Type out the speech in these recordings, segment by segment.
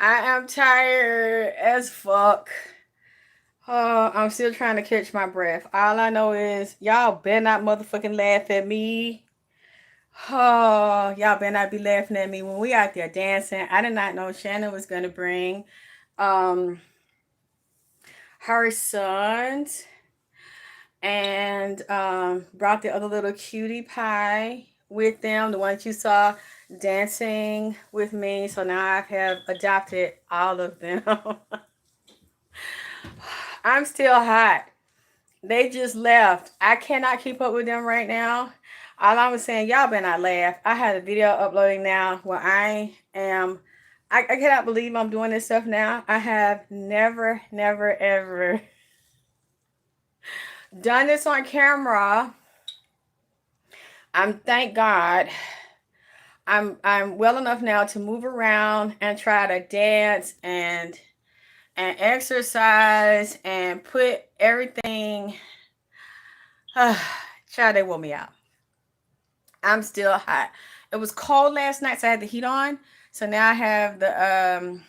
I am tired as fuck. Oh, I'm still trying to catch my breath. All I know is y'all better not motherfucking laugh at me. Oh, y'all better not be laughing at me when we out there dancing. I did not know Shannon was gonna bring um her sons and brought the other little cutie pie with them, the ones you saw dancing with me. So now I have adopted all of them. I'm still hot. They just left. I cannot keep up with them right now. All I was saying, y'all better not laugh. I had a video uploading now where I am. I cannot believe I'm doing this stuff now. I have never, never, ever done this on camera. Thank God I'm well enough now to move around and try to dance and exercise and put everything. Child, they wore me out. I'm still hot. It was cold last night, so I had the heat on. So now I have the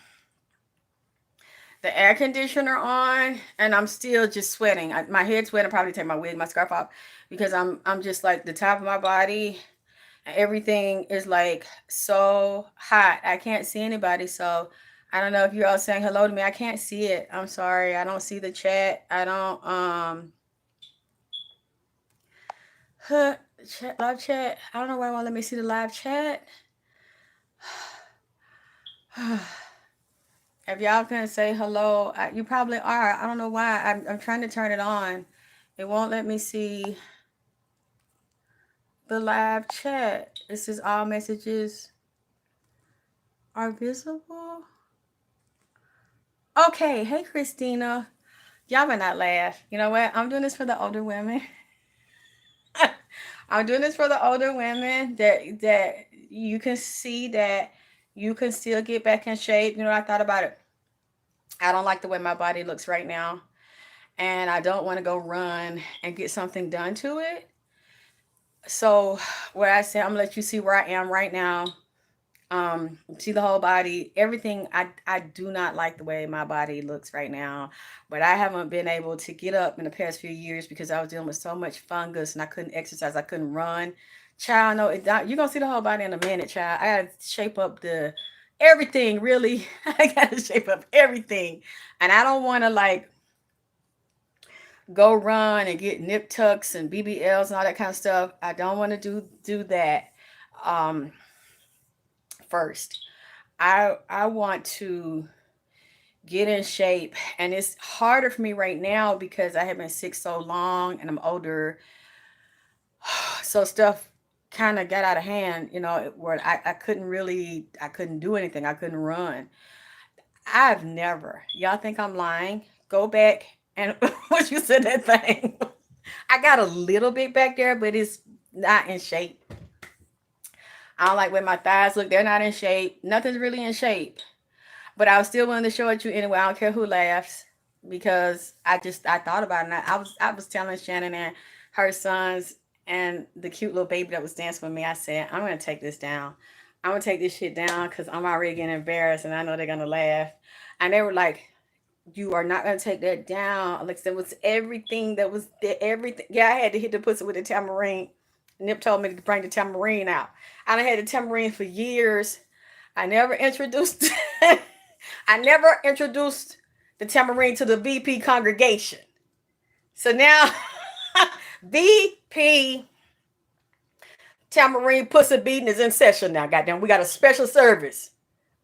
air conditioner on, and I'm still just sweating. My head's sweating. Probably take my wig, my scarf off, because I'm just like the top of my body. Everything is like so hot. I can't see anybody, so I don't know if you're all saying hello to me. I can't see it. I'm sorry. I don't see the chat. I don't chat, live chat. I don't know why I won't let me see the live chat. If y'all can say hello, you probably are. I don't know why. I'm trying to turn it on. It won't let me see the live chat. It says all messages are visible. Okay, hey Christina. Y'all better not laugh. You know what? I'm doing this for the older women. I'm doing this for the older women that you can see that you can still get back in shape. You know, I thought about it. I don't like the way my body looks right now, and I don't want to go run and get something done to it. So, where I say I'm gonna let you see where I am right now. See the whole body, everything. I do not like the way my body looks right now, but I haven't been able to get up in the past few years because I was dealing with so much fungus and I couldn't exercise, I couldn't run. Child, no, you're gonna see the whole body in a minute, child. I gotta shape up the everything, really. I gotta shape up everything, and I don't want to like go run and get nip tucks and BBLs and all that kind of stuff. I don't want to do that. Um, first. I want to get in shape, and it's harder for me right now because I have been sick so long and I'm older. So stuff kind of got out of hand, where I couldn't really, I couldn't do anything. I couldn't run. I've never, y'all think I'm lying? Go back and what you said that thing. I got a little bit back there, but it's not in shape. I don't like where my thighs look. They're not in shape. Nothing's really in shape. But I was still willing to show it to you anyway. I don't care who laughs because I thought about it. And I was telling Shannon and her sons and the cute little baby that was dancing with me. I said I'm gonna take this down. I'm gonna take this shit down because I'm already getting embarrassed and I know they're gonna laugh. And they were like, "You are not gonna take that down." Like there was everything that was there. Everything. Yeah, I had to hit the pussy with the tambourine. Nip told me to bring the tambourine out. I done had the tambourine for years. I never introduced I never introduced the tambourine to the VP congregation. So now VP tambourine pussy beating is in session now. Goddamn, we got a special service.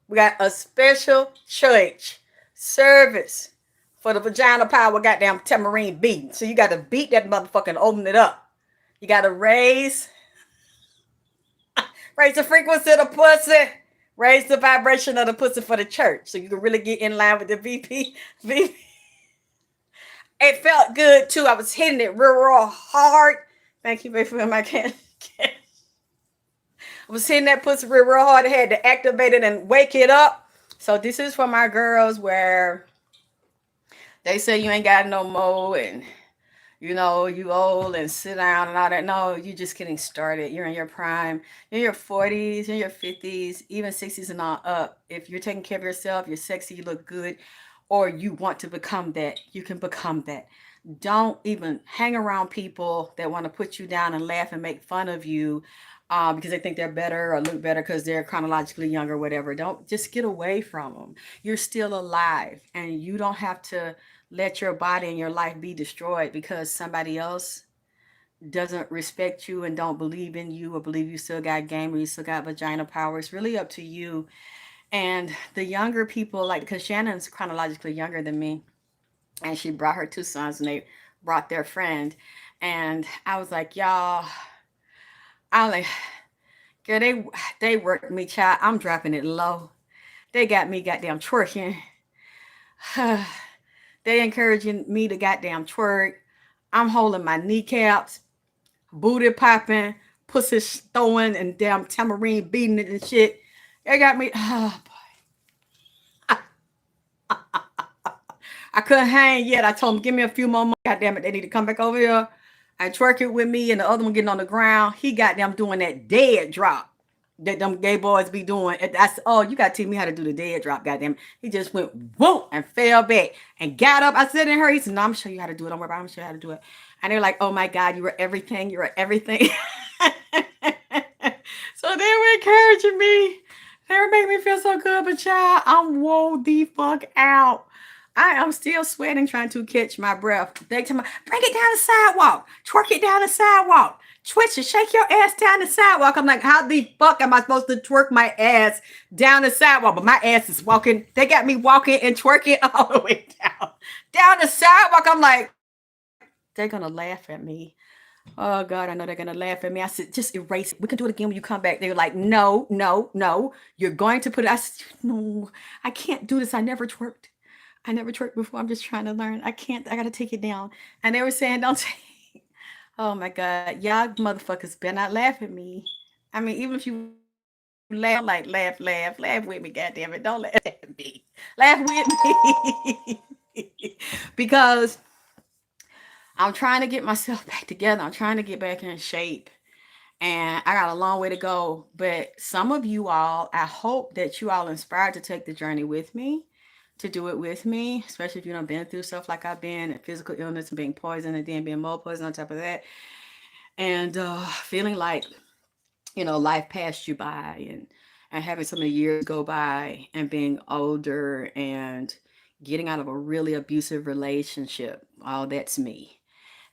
We got a special church service for the vagina power goddamn tambourine beating. So you got to beat that motherfucker and open it up. You got to raise the frequency of the pussy, raise the vibration of the pussy for the church, so you can really get in line with the VP. It felt good too. I was hitting it real hard. Thank you, baby, for my can. I was hitting that pussy real hard. I had to activate it and wake it up. So this is for my girls where they say you ain't got no more and you old and sit down and all that. No, you're just getting started. You're in your prime. You're in your 40s, you're in your 50s, even 60s and all up. If you're taking care of yourself, you're sexy, you look good, or you want to become that, you can become that. Don't even hang around people that want to put you down and laugh and make fun of you because they think they're better or look better because they're chronologically younger or whatever. Don't just get away from them. You're still alive and you don't have to let your body and your life be destroyed because somebody else doesn't respect you and don't believe in you or believe you still got game or you still got vagina power. It's really up to you. And the younger people, like, because Shannon's chronologically younger than me, and she brought her two sons and they brought their friend. And I was like, y'all, I was like, girl, they worked me, child. I'm dropping it low. They got me goddamn twerking. They encouraging me to goddamn twerk. I'm holding my kneecaps, booty popping, pussy throwing, and damn tambourine beating it and shit. They got me. Oh, I couldn't hang yet. I told them, give me a few more months. God damn it, they need to come back over here and twerk it with me. And the other one getting on the ground. He got them doing that dead drop that them gay boys be doing. That's oh, you gotta teach me how to do the dead drop, goddamn. He just went whoop and fell back and got up. I said in her, he said, no, I'm gonna show you how to do it. Don't worry about it. I'm gonna show you how to do it. And they're like, oh my God, you were everything. You were everything. So they were encouraging me. They were making me feel so good, but child, I'm wore the fuck out. I am still sweating trying to catch my breath. They tell me, bring it down the sidewalk, twerk it down the sidewalk, twitch it, shake your ass down the sidewalk. I'm like, how the fuck am I supposed to twerk my ass down the sidewalk? But my ass is walking. They got me walking and twerking all the way down the sidewalk. I'm like, they're gonna laugh at me. Oh God, I know they're gonna laugh at me. I said, just erase it. We can do it again when you come back. They were like, no, no, no. You're going to put it. I said, no, I can't do this. I never twerked. I never twerked before. I'm just trying to learn. I can't. I gotta take it down. And they were saying, don't take. Oh my God, y'all motherfuckers better not laugh at me. I mean, even if you laugh, don't like laugh with me. God damn it, don't laugh at me. Laugh with me. Because I'm trying to get myself back together. I'm trying to get back in shape. And I got a long way to go. But some of you all, I hope that you all inspired to take the journey with me, to do it with me, especially if you don't been through stuff like I've been, and physical illness and being poisoned and then being mold poisoned on top of that. And feeling like, life passed you by and having so many years go by and being older and getting out of a really abusive relationship. All that's me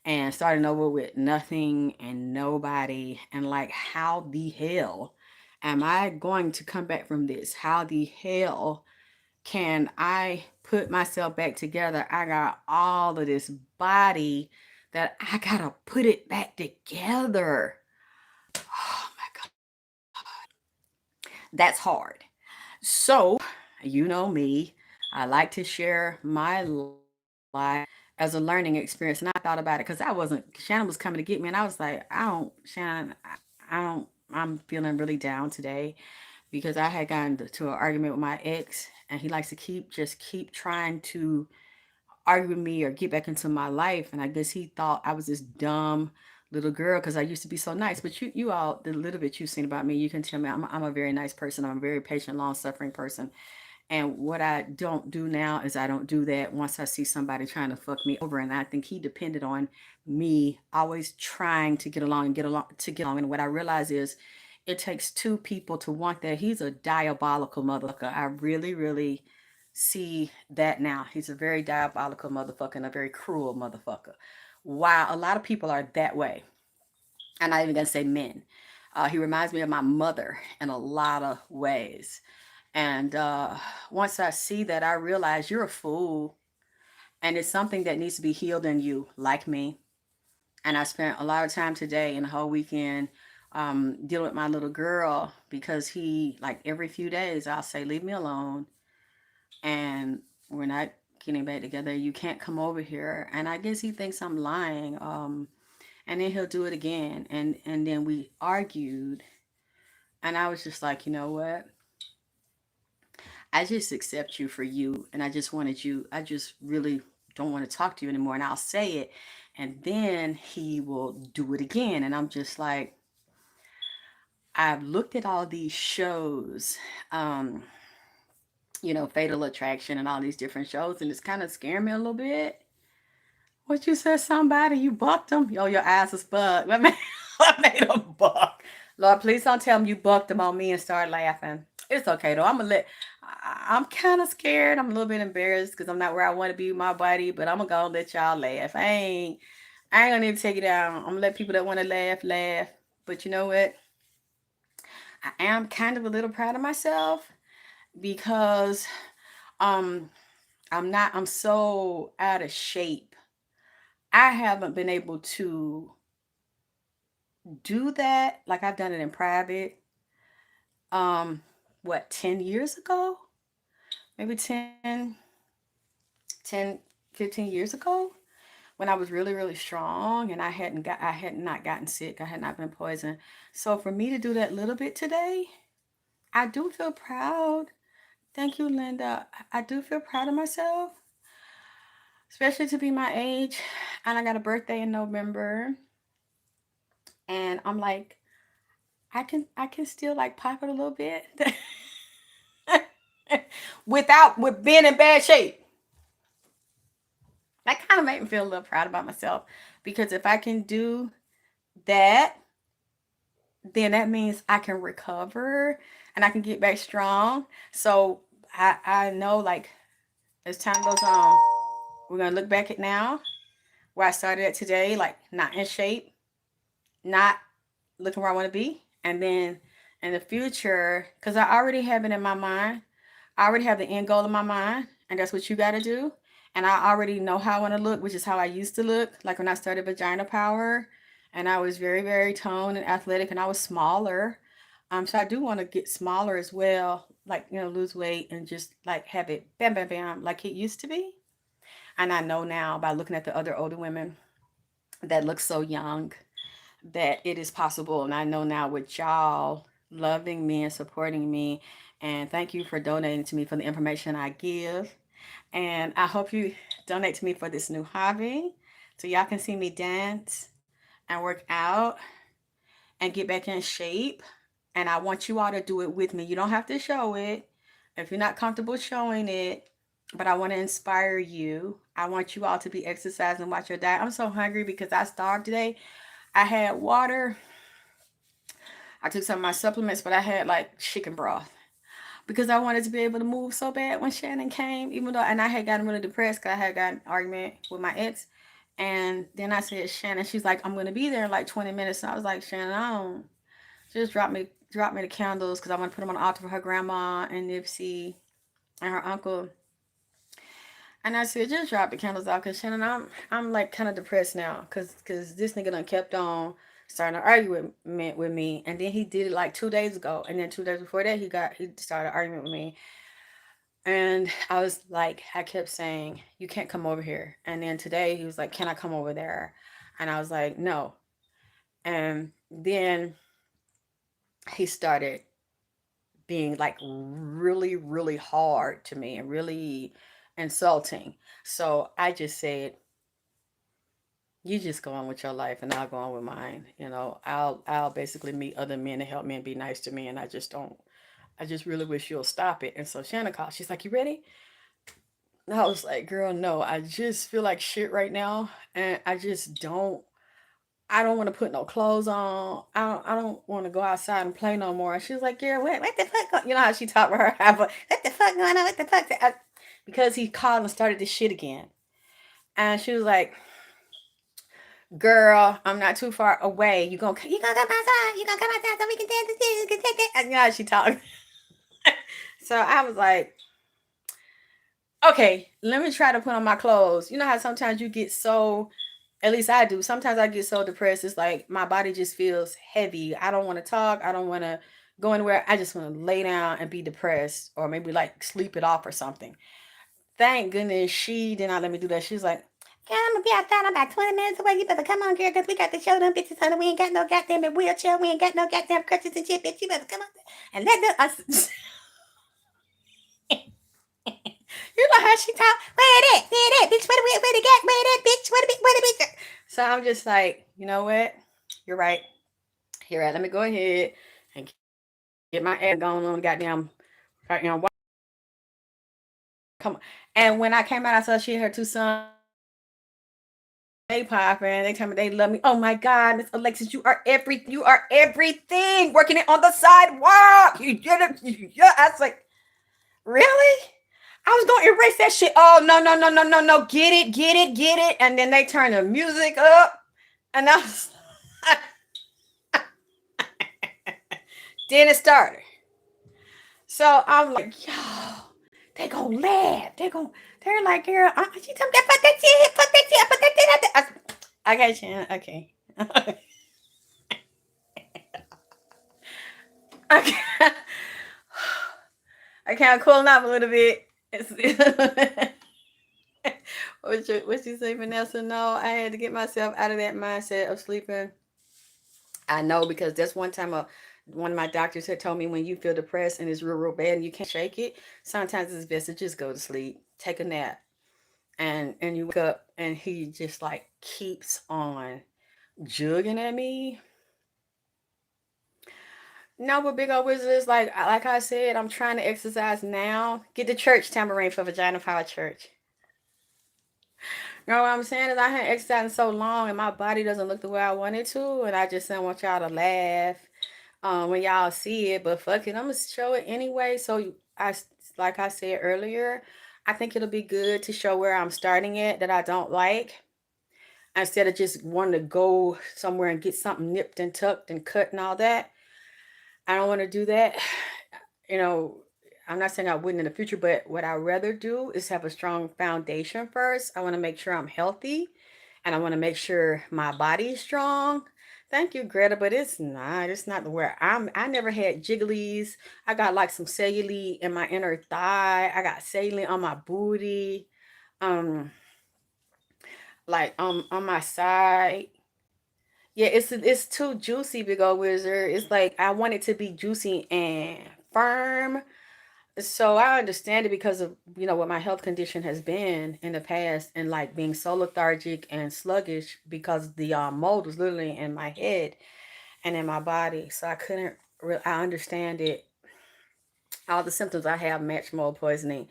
and starting over with nothing and nobody and like how the hell am I going to come back from this? How the hell can I put myself back together? I got all of this body that I gotta put it back together. Oh my God, that's hard. So, you know me, I like to share my life as a learning experience. And I thought about it because Shannon was coming to get me, and I was like, Shannon, I don't, I'm feeling really down today because I had gotten to an argument with my ex, and he likes to keep trying to argue with me or get back into my life. And I guess he thought I was this dumb little girl because I used to be so nice. But you all, the little bit you've seen about me, you can tell me I'm a very nice person. I'm a very patient, long suffering person. And what I don't do now is I don't do that once I see somebody trying to fuck me over. And I think he depended on me always trying to get along. And what I realize is it takes two people to want that. He's a diabolical motherfucker. I really, really see that now. He's a very diabolical motherfucker and a very cruel motherfucker. While a lot of people are that way, I'm not even gonna say men. He reminds me of my mother in a lot of ways. And once I see that, I realize you're a fool. And it's something that needs to be healed in you, like me. And I spent a lot of time today and the whole weekend dealing with my little girl because he, like every few days, I'll say, leave me alone. And we're not getting back together. You can't come over here. And I guess he thinks I'm lying. And then he'll do it again. And then we argued. And I was just like, you know what? I just accept you for you. And I just really don't want to talk to you anymore. And I'll say it. and then he will do it again. And I'm just like, I've looked at all these shows, um, Fatal Attraction and all these different shows, and it's kind of scaring me a little bit. What you said, somebody? You bucked them? Yo, your ass is bucked. I made them buck. Lord, please don't tell me you bucked them on me and start laughing. It's okay though. I'm kind of scared. I'm a little bit embarrassed because I'm not where I want to be with my body, but I'm gonna let y'all laugh. I ain't gonna need to take it down. I'm gonna let people that want to laugh laugh. But you know what? I am kind of a little proud of myself because um I'm so out of shape. I haven't been able to do that like I've done it in private. Um, what, 10 years ago? Maybe 10, 15 years ago when I was really, really strong and I had not gotten sick. I had not been poisoned. So for me to do that little bit today, I do feel proud. Thank you, Linda. I do feel proud of myself, especially to be my age. And I got a birthday in November. And I'm like, I can still like pop it a little bit with being in bad shape. That kind of made me feel a little proud about myself because if I can do that, then that means I can recover and I can get back strong. So I know like as time goes on, we're gonna look back at now where I started at today, like not in shape, not looking where I want to be, and then in the future, because I already have it in my mind, I already have the end goal in my mind, and that's what you got to do. And I already know how I want to look, which is how I used to look, like when I started Vagina Power, and I was very, very toned and athletic, and I was smaller. So I do want to get smaller as well, like lose weight and just like have it bam, bam, bam, like it used to be. And I know now by looking at the other older women that look so young that it is possible. And I know now with y'all loving me and supporting me. And thank you for donating to me for the information I give. And I hope you donate to me for this new hobby so y'all can see me dance and work out and get back in shape. And I want you all to do it with me. You don't have to show it if you're not comfortable showing it, but I want to inspire you. I want you all to be exercising and watch your diet. I'm so hungry because I starved today. I had water. I took some of my supplements, but I had like chicken broth because I wanted to be able to move so bad when Shannon came, even though, and I had gotten really depressed because I had gotten an argument with my ex. And then I said, Shannon, she's like, I'm going to be there in like 20 minutes. And I was like, Shannon, I don't, just drop me the candles because I want to put them on the altar for her grandma and Nipsey and her uncle. And I said, just drop the candles out because Shannon, I'm like kind of depressed now because this nigga done kept on starting to argue with me, and then he did it like 2 days ago, and then 2 days before that he started arguing with me, and I was like, I kept saying you can't come over here, and then today he was like, can I come over there, and I was like, no, and then he started being like really really hard to me and really insulting. So I just said, you just go on with your life and I'll go on with mine. I'll basically meet other men to help me and be nice to me, and I just really wish you'll stop it. And so Shannon called. She's like, you ready? And I was like, girl, no, I just feel like shit right now, and I don't want to put no clothes on. I don't want to go outside and play no more. She was like, yeah, what the fuck you know how she talked with her half, what the fuck going on? What the fuck? Because he called and started this shit again. And she was like, girl, I'm not too far away. You gonna come outside? You gonna come outside so we can dance this? You can take that. And you know how she talked. So I was like, okay, let me try to put on my clothes. You know how sometimes you get so, at least I do. Sometimes I get so depressed. It's like my body just feels heavy. I don't want to talk. I don't want to go anywhere. I just want to lay down and be depressed or maybe like sleep it off or something. Thank goodness she did not let me do that. She was like, girl, I'm gonna be outside. I'm about 20 minutes away. You better come on, girl, because we got to show them bitches, honey. We ain't got no goddamn wheelchair. We ain't got no goddamn crutches and shit, bitch. You better come on and let them. You know how she talk? Where it at? Where it at, bitch? Where the got? Where that bitch? Where the bitch? So I'm just like, you know what? You're right. Here, let me go ahead and get my ass going on goddamn, come on. And when I came out, I saw she and her two sons, they popping. They tell me they love me. Oh my God, Miss Alexyss, you are everything. Working it on the sidewalk. You did it. Yeah, I was like, really? I was gonna erase that shit. Oh no, no, no, no, no, no. Get it, get it, get it. And then they turn the music up. And I was then it started. So I'm like, yo, they gonna laugh. They're like, girl, she told me put that shit, put that shit, put that shit. I got you. Okay. Okay. I can't cool up a little bit. What you say, Vanessa? No, I had to get myself out of that mindset of sleeping. I know because that's one time one of my doctors had told me when you feel depressed and it's real, real bad and you can't shake it, sometimes it's best to just go to sleep, take a nap, and you wake up and he just like keeps on jugging at me. No, but big old wizard is like I said, I'm trying to exercise now. Get the church tambourine for Vagina Power Church. You know what I'm saying is I haven't exercised in so long and my body doesn't look the way I want it to, and I just don't want y'all to laugh when y'all see it. But fuck it, I'm gonna show it anyway. So like I said earlier, I think it'll be good to show where I'm starting at that I don't like, instead of just wanting to go somewhere and get something nipped and tucked and cut and all that. I don't want to do that. You know, I'm not saying I wouldn't in the future, but what I rather do is have a strong foundation first. I want to make sure I'm healthy and I want to make sure my body is strong. Thank you, Greta, but it's not. It's not where I never had jigglies. I got like some cellulite in my inner thigh. I got cellulite on my booty. Um, like on my side. Yeah, it's too juicy, big old wizard. It's like I want it to be juicy and firm. So I understand it because of what my health condition has been in the past, and like being so lethargic and sluggish because the mold was literally in my head and in my body. So I couldn't. I understand it. All the symptoms I have match mold poisoning.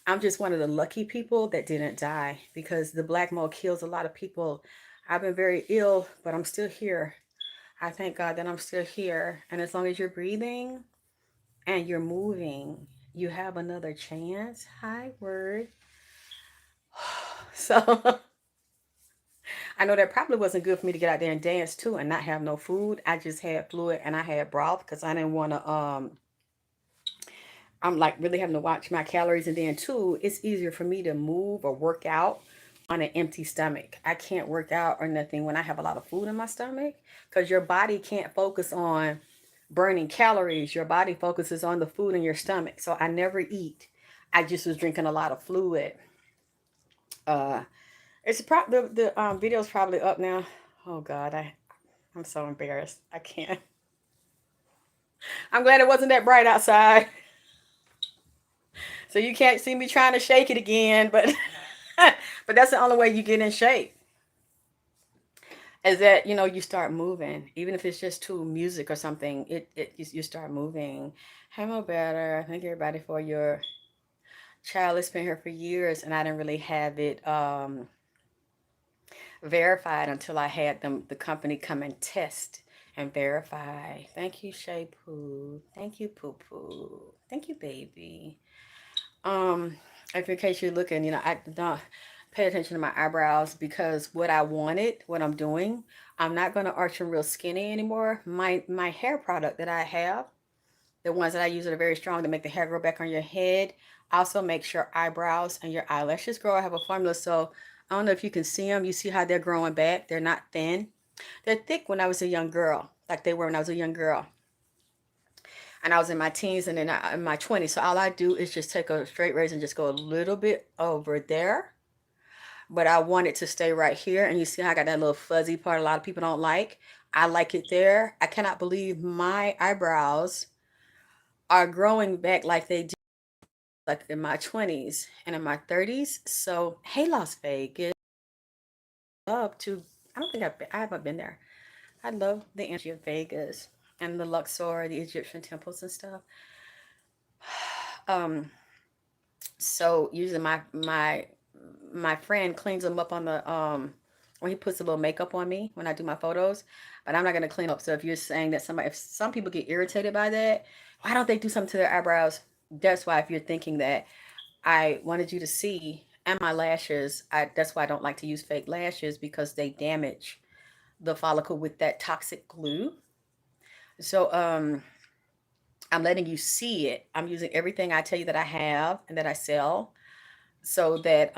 I'm just one of the lucky people that didn't die because the black mold kills a lot of people. I've been very ill, but I'm still here. I thank God that I'm still here. And as long as you're breathing and you're moving, you have another chance. Hi, word. So I know that probably wasn't good for me to get out there and dance too and not have no food. I just had fluid and I had broth because I didn't want to I'm like really having to watch my calories, and then too, it's easier for me to move or work out on an empty stomach. I can't work out or nothing when I have a lot of food in my stomach because your body can't focus on burning calories. Your body focuses on the food in your stomach. So I never eat. I just was drinking a lot of fluid. Uh, it's probably the video's probably up now. Oh God, I'm so embarrassed. I can't. I'm glad it wasn't that bright outside, so you can't see me trying to shake it again. But but that's the only way you get in shape. Is that you start moving, even if it's just to music or something. You start moving. Hey, Mo Better. Thank everybody for your child. It's been here for years, and I didn't really have it verified until I had the company come and test and verify. Thank you, Shay Poo. Thank you, Poo Poo. Thank you, baby. Um, if in case you're looking, I don't pay attention to my eyebrows because what I wanted, what I'm doing, I'm not gonna arch them real skinny anymore. My hair product that I have, the ones that I use that are very strong to make the hair grow back on your head, also makes your eyebrows and your eyelashes grow. I have a formula, so I don't know if you can see them. You see how they're growing back? They're not thin. They're thick when I was a young girl, like they were when I was a young girl. And I was in my teens and then in my 20s. So all I do is just take a straight razor and just go a little bit over there. But I want it to stay right here. And you see how I got that little fuzzy part a lot of people don't like. I like it there. I cannot believe my eyebrows are growing back like they did like in my 20s and in my 30s. So, hey, Las Vegas. Love to I don't think I haven't been there. I love the energy of Vegas and the Luxor, the Egyptian temples and stuff. Um, so usually my friend cleans them up on the when he puts a little makeup on me when I do my photos, but I'm not gonna clean up. So if you're saying that if some people get irritated by that, why don't they do something to their eyebrows? That's why if you're thinking that, I wanted you to see, and my lashes. That's why I don't like to use fake lashes because they damage the follicle with that toxic glue. So I'm letting you see it. I'm using everything I tell you that I have and that I sell so that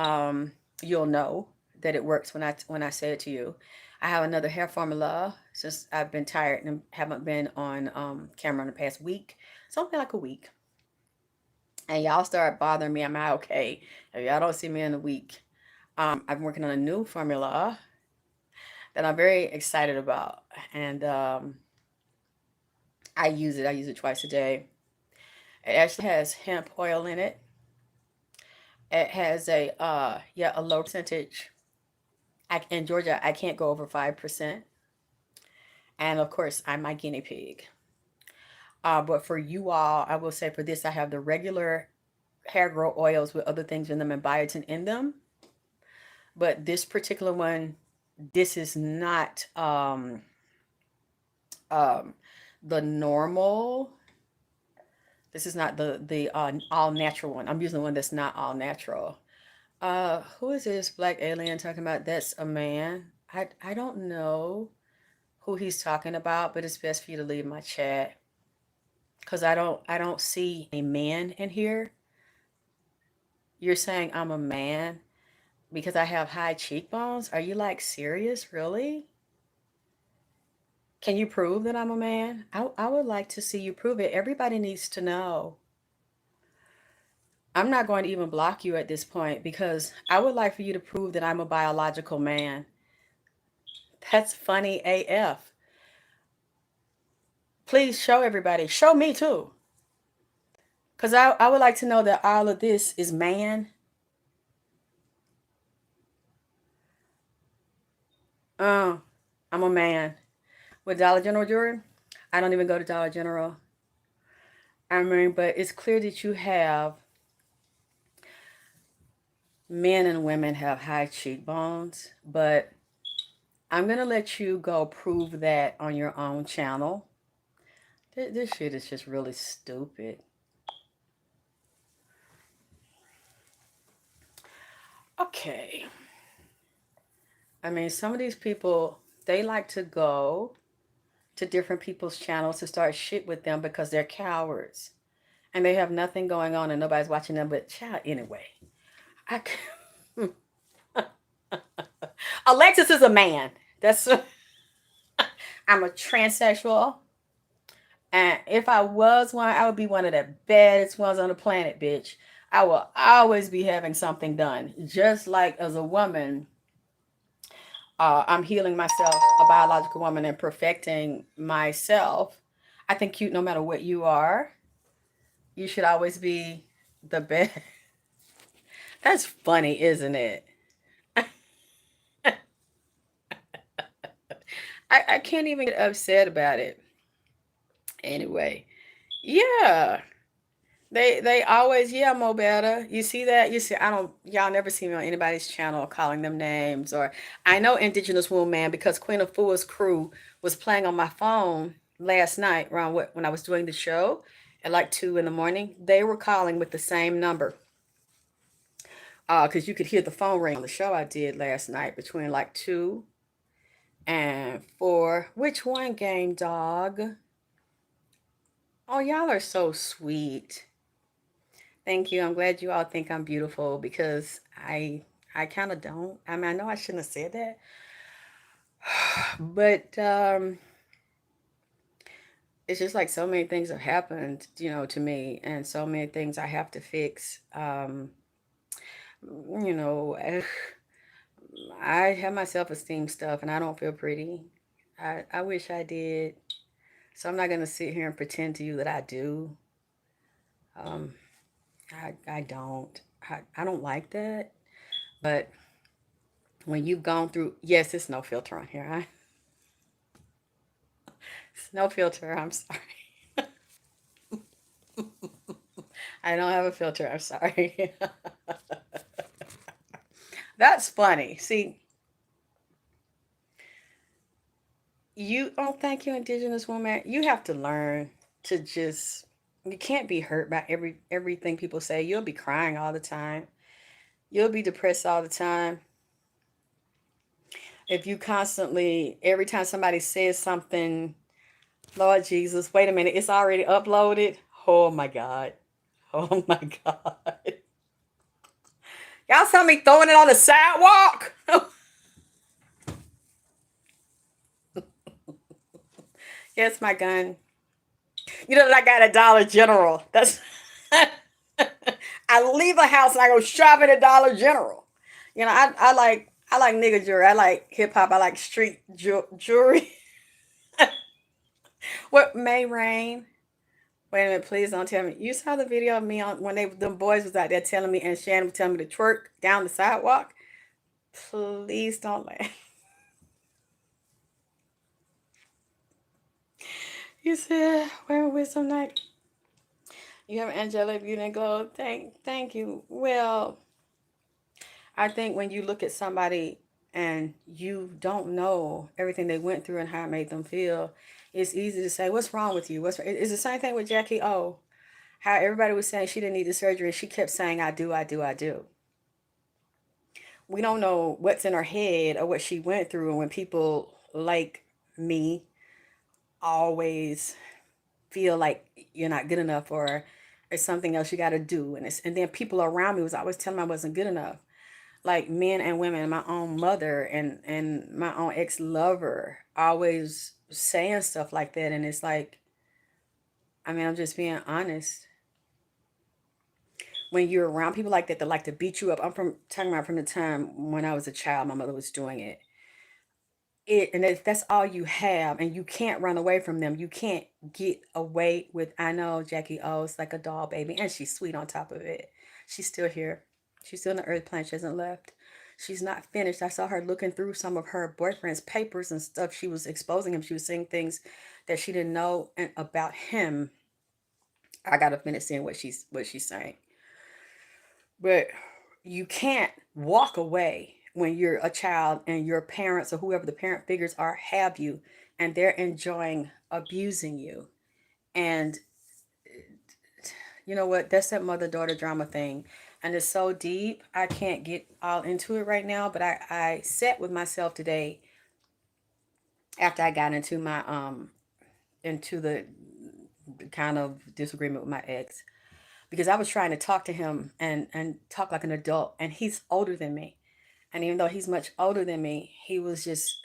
you'll know that it works when I say it to you. I have another hair formula since I've been tired and haven't been on camera in the past week. Something like a week. And y'all start bothering me. I'm not okay. If y'all don't see me in a week. I've been working on a new formula that I'm very excited about. And I use it. I use it twice a day. It actually has hemp oil in it. It has a low percentage. In Georgia, I can't go over 5%. And of course, I'm my guinea pig. But for you all, I will say for this, I have the regular hair grow oils with other things in them and biotin in them. But this particular one, this is not um, the normal. This is not the all natural one. I'm using the one that's not all natural. Who is this black alien talking about? That's a man. I don't know who he's talking about, but it's best for you to leave my chat because I don't see a man in here. You're saying I'm a man because I have high cheekbones? Are you like serious? Really? Can you prove that I'm a man? I would like to see you prove it. Everybody needs to know. I'm not going to even block you at this point because I would like for you to prove that I'm a biological man. That's funny AF. Please show everybody. Show me too. Because I would like to know that all of this is man. Uh, I'm a man. With Dollar General jewelry, I don't even go to Dollar General. I mean, but it's clear that you have men and women have high cheekbones, but I'm going to let you go prove that on your own channel. This shit is just really stupid. Okay. I mean, some of these people, they like to go to different people's channels to start shit with them because they're cowards and they have nothing going on and nobody's watching them but child anyway. I Alexyss is a man. That's I'm a transsexual. And if I was one, I would be one of the baddest ones on the planet, bitch. I will always be having something done. Just like as a woman, I'm healing myself, a biological woman, and perfecting myself. I think cute, no matter what you are, you should always be the best. That's funny, isn't it? I can't even get upset about it. Anyway, yeah. They always, yeah, Mo better. You see that? You see, I don't, y'all never see me on anybody's channel calling them names. Or I know Indigenous Woman because Queen of Fool's crew was playing on my phone last night around when I was doing the show at like 2 in the morning. They were calling with the same number. Because you could hear the phone ring on the show I did last night between like 2 and 4. Which one, game dog? Oh, y'all are so sweet. Thank you. I'm glad you all think I'm beautiful because I kind of don't. I mean, I know I shouldn't have said that, but it's just like so many things have happened, to me, and so many things I have to fix. You know, I have my self-esteem stuff, and I don't feel pretty. I wish I did. So I'm not gonna sit here and pretend to you that I do. Um, I don't. I don't like that, but When you've gone through, yes, it's no filter on here. It's no filter. I'm sorry. I don't have a filter. I'm sorry. That's funny. See, oh, thank you, Indigenous woman. You have to learn to just, you can't be hurt by everything people say. You'll be crying all the time. You'll be depressed all the time. If you constantly, every time somebody says something, Lord Jesus, wait a minute, it's already uploaded. Oh my God. Oh my God. Y'all saw me throwing it on the sidewalk. Yes, my gun. You know that I got a Dollar General. That's I leave the house and I go shop at a Dollar General. You know, I like nigga jewelry. I like hip hop. I like street jewelry. What May Rain? Wait a minute, please don't tell me. You saw the video of me on when them boys was out there telling me and Shannon was telling me to twerk down the sidewalk. Please don't laugh. You said, "Where wisdom night? You have angelic beauty and glow." Thank you. Well, I think when you look at somebody and you don't know everything they went through and how it made them feel, it's easy to say, "What's wrong with you?" It's the same thing with Jackie O. How everybody was saying she didn't need the surgery, and she kept saying, "I do, I do, I do." We don't know what's in her head or what she went through, and when people like me always feel like you're not good enough or there's something else you got to do, and then people around me was always telling me I wasn't good enough, like men and women, my own mother and my own ex-lover always saying stuff like that. And it's like, I mean, I'm just being honest. When you're around people like that that like to beat you up, I'm from talking about from the time when I was a child, my mother was doing and that's all you have, and you can't run away from them. You can't get away with. I know Jackie O is like a doll baby, and she's sweet on top of it. She's still here. She's still on the earth plane. She hasn't left. She's not finished. I saw her looking through some of her boyfriend's papers and stuff. She was exposing him. She was saying things that she didn't know and about him. I gotta finish seeing what she's saying. But you can't walk away when you're a child and your parents or whoever the parent figures are have you and they're enjoying abusing you. And you know what? That's that mother daughter drama thing. And it's so deep. I can't get all into it right now. But I sat with myself today after I got into the kind of disagreement with my ex, because I was trying to talk to him and talk like an adult, and he's older than me. And even though he's much older than me, he was just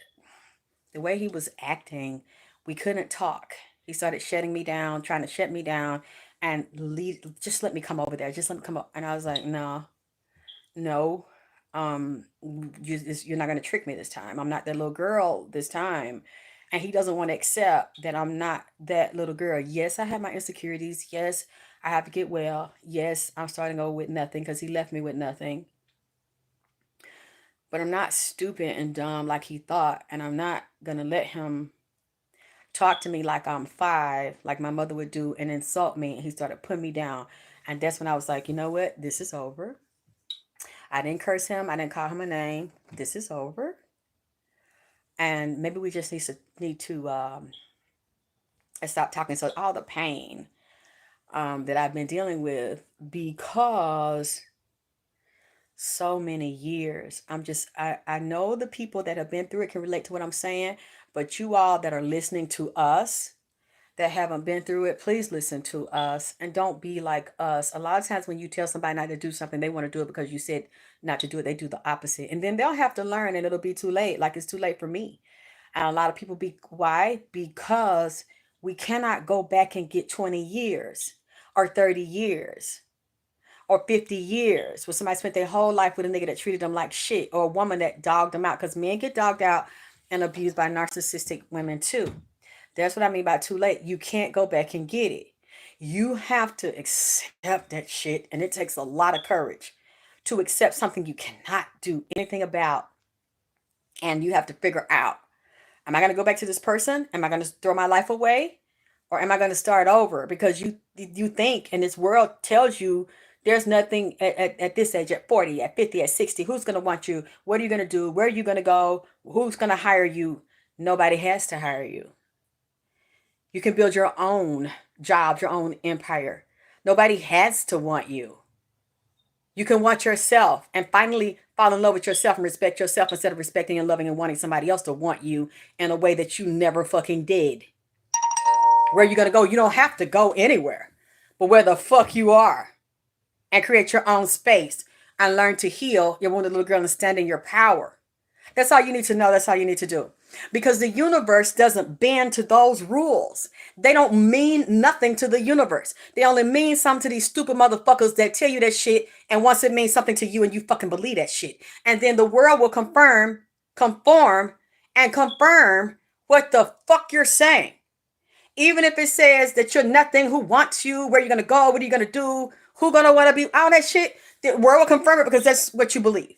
the way he was acting. We couldn't talk. He started shutting me down, trying to shut me down, and just let me come over there. Just let me come up. And I was like, no, no, you're not gonna trick me this time. I'm not that little girl this time. And he doesn't want to accept that I'm not that little girl. Yes, I have my insecurities. Yes, I have to get well. Yes, I'm starting over with nothing because he left me with nothing. But I'm not stupid and dumb like he thought, and I'm not gonna let him talk to me like I'm five, like my mother would do, and insult me. And he started putting me down, and that's when I was like, you know what? This is over. I didn't curse him. I didn't call him a name. This is over, and maybe we just need to stop talking. So all the pain that I've been dealing with because so many years. I know the people that have been through it can relate to what I'm saying, but you all that are listening to us that haven't been through it, please listen to us and don't be like us. A lot of times when you tell somebody not to do something, they want to do it because you said not to do it. They do the opposite. And then they'll have to learn and it'll be too late. Like it's too late for me. And a lot of people why? Because we cannot go back and get 20 years or 30 years or 50 years where somebody spent their whole life with a nigga that treated them like shit, or a woman that dogged them out, because men get dogged out and abused by narcissistic women too. That's what I mean by too late. You can't go back and get it. You have to accept that shit, and it takes a lot of courage to accept something you cannot do anything about. And you have to figure out, am I going to go back to this person? Am I going to throw my life away? Or am I going to start over? Because you think, and this world tells you there's nothing at this age, at 40, at 50, at 60, who's going to want you? What are you going to do? Where are you going to go? Who's going to hire you? Nobody has to hire you. You can build your own jobs, your own empire. Nobody has to want you. You can want yourself and finally fall in love with yourself and respect yourself instead of respecting and loving and wanting somebody else to want you in a way that you never fucking did. Where are you going to go? You don't have to go anywhere, but where the fuck you are, and create your own space and learn to heal your wounded little girl and stand in your power. That's all you need to know. That's all you need to do. Because the universe doesn't bend to those rules. They don't mean nothing to the universe. They only mean something to these stupid motherfuckers that tell you that shit. And once it means something to you and you fucking believe that shit. And then the world will conform, and confirm what the fuck you're saying. Even if it says that you're nothing, who wants you, where you're going to go, what are you going to do, who going to want to be, all that shit, the world will confirm it because that's what you believe.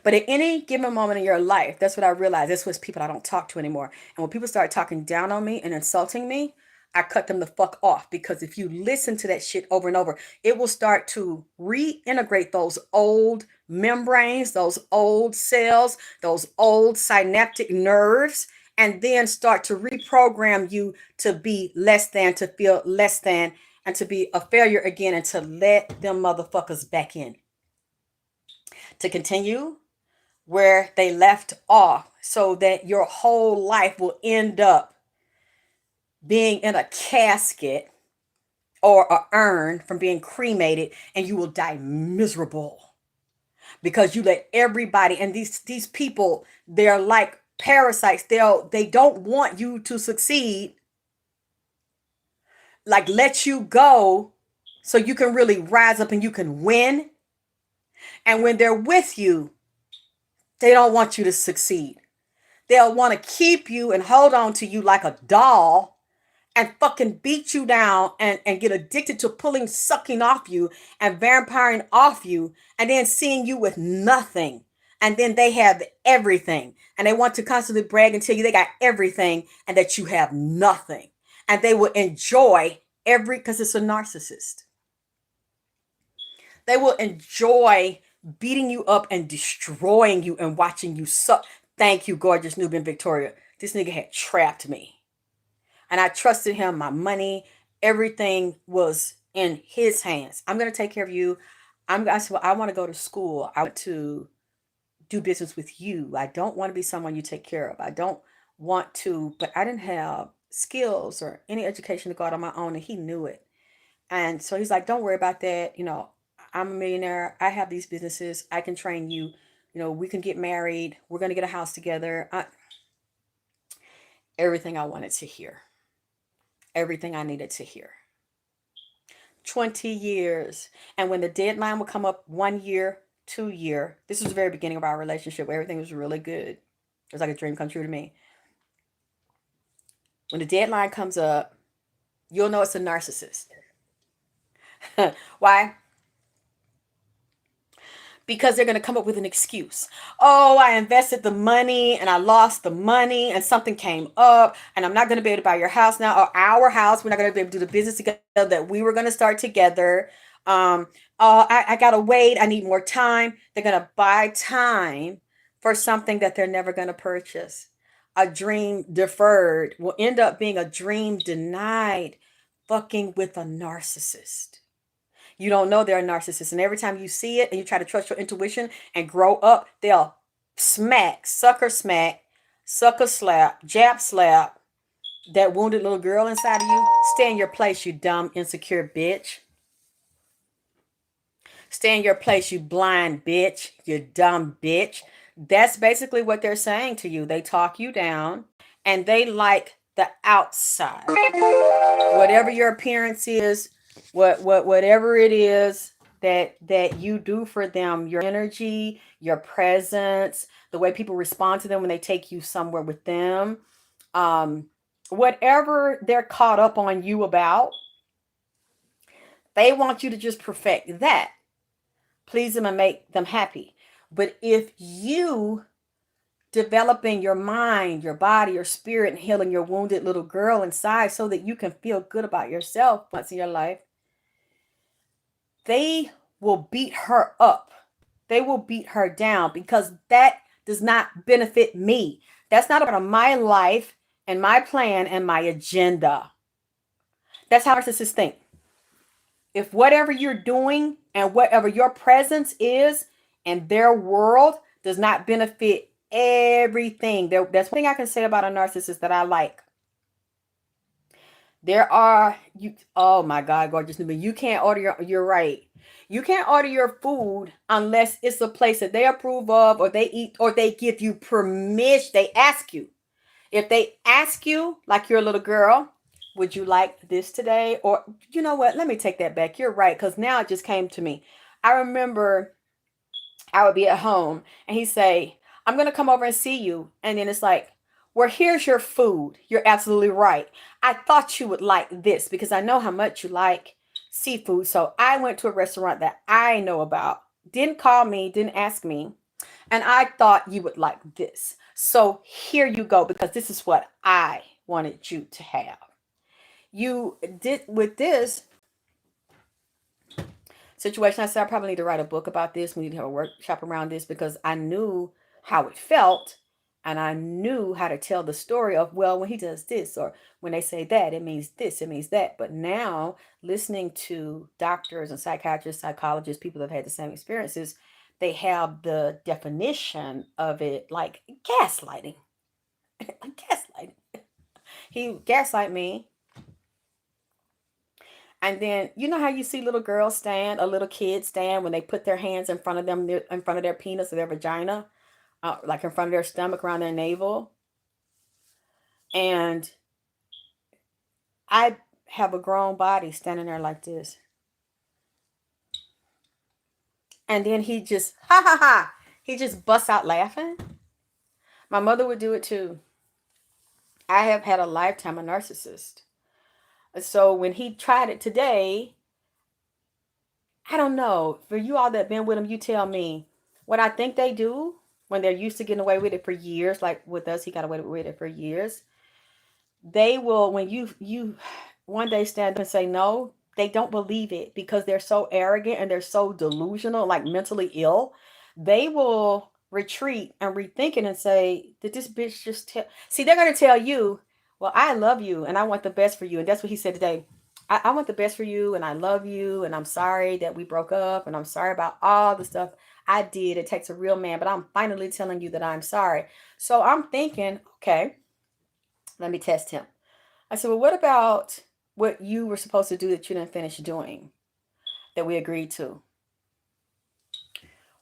But at any given moment in your life, that's what I realized. That's what people I don't talk to anymore. And when people start talking down on me and insulting me, I cut them the fuck off. Because if you listen to that shit over and over, it will start to reintegrate those old membranes, those old cells, those old synaptic nerves, and then start to reprogram you to be less than, to feel less than, and to be a failure again, and to let them motherfuckers back in. To continue where they left off, so that your whole life will end up being in a casket or a urn from being cremated, and you will die miserable because you let everybody, and these people, they're like parasites. They don't want you to succeed, like let you go so you can really rise up and you can win. And when they're with you, they don't want you to succeed. They'll want to keep you and hold on to you like a doll and fucking beat you down and get addicted to pulling, sucking off you and vampiring off you, and then seeing you with nothing. And then they have everything. And they want to constantly brag and tell you they got everything and that you have nothing. And they will enjoy because it's a narcissist. They will enjoy beating you up and destroying you and watching you suck. Thank you, gorgeous Nubian Victoria. This nigga had trapped me. And I trusted him. My money, everything was in his hands. I'm going to take care of you. I want to go to school. I want to do business with you. I don't want to be someone you take care of. I don't want to, but I didn't have skills or any education to go out on my own, and he knew it. And so he's like, don't worry about that. I'm a millionaire. I have these businesses. I can train you. We can get married. We're going to get a house together. Everything I wanted to hear. Everything I needed to hear. 20 years. And when the deadline would come up, 1 year, 2 year, this was the very beginning of our relationship where everything was really good. It was like a dream come true to me. When the deadline comes up, you'll know it's a narcissist. Why? Because they're going to come up with an excuse. Oh, I invested the money and I lost the money and something came up and I'm not going to be able to buy your house now, or our house. We're not going to be able to do the business together that we were going to start together. I got to wait. I need more time. They're going to buy time for something that they're never going to purchase. A dream deferred will end up being a dream denied, fucking with a narcissist. You don't know they're a narcissist. And every time you see it and you try to trust your intuition and grow up, they'll sucker slap, jab slap that wounded little girl inside of you. Stay in your place, you dumb, insecure bitch. Stay in your place, you blind bitch, you dumb bitch. That's basically what they're saying to you. They talk you down and they like the outside. Whatever your appearance is, whatever it is that you do for them, your energy, your presence, the way people respond to them when they take you somewhere with them, whatever they're caught up on you about, they want you to just perfect that, please them and make them happy. But if you developing your mind, your body, your spirit, and healing your wounded little girl inside so that you can feel good about yourself once in your life, they will beat her up. They will beat her down because that does not benefit me. That's not a part of my life and my plan and my agenda. That's how narcissists think. If whatever you're doing and whatever your presence is in their world does not benefit everything, that's one thing I can say about a narcissist that I like. There are you. Oh my God, gorgeous Newbie, you can't order your. You're right. You can't order your food unless it's a place that they approve of, or they eat, or they give you permission. They ask you. If they ask you, like you're a little girl, would you like this today? Or you know what? Let me take that back. You're right, because now it just came to me. I remember I would be at home and he'd say, I'm going to come over and see you. And then it's like, well, here's your food. You're absolutely right. I thought you would like this because I know how much you like seafood. So I went to a restaurant that I know about. Didn't call me, didn't ask me. And I thought you would like this. So here you go, because this is what I wanted you to have. You did with this situation. I said, I probably need to write a book about this. We need to have a workshop around this because I knew how it felt and I knew how to tell the story of, well, when he does this or when they say that, it means this, it means that. But now listening to doctors and psychiatrists, psychologists, people that have had the same experiences, they have the definition of it like gaslighting. Like gaslighting. He gaslight me. And then you know how you see little girls stand, or little kids stand when they put their hands in front of them, in front of their penis or their vagina, like in front of their stomach, around their navel. And I have a grown body standing there like this. And then he just, ha ha ha, he just busts out laughing. My mother would do it too. I have had a lifetime of narcissist. So when he tried it today, I don't know. For you all that been with him, you tell me what I think they do when they're used to getting away with it for years. Like with us, he got away with it for years. They will, when you one day stand up and say no, they don't believe it because they're so arrogant and they're so delusional, like mentally ill. They will retreat and rethink it and say, did this bitch just tell? See, they're going to tell you, well, I love you and I want the best for you. And that's what he said today. I want the best for you and I love you and I'm sorry that we broke up and I'm sorry about all the stuff I did. It takes a real man, but I'm finally telling you that I'm sorry. So I'm thinking, okay, let me test him. I said, well, what about what you were supposed to do that you didn't finish doing that we agreed to?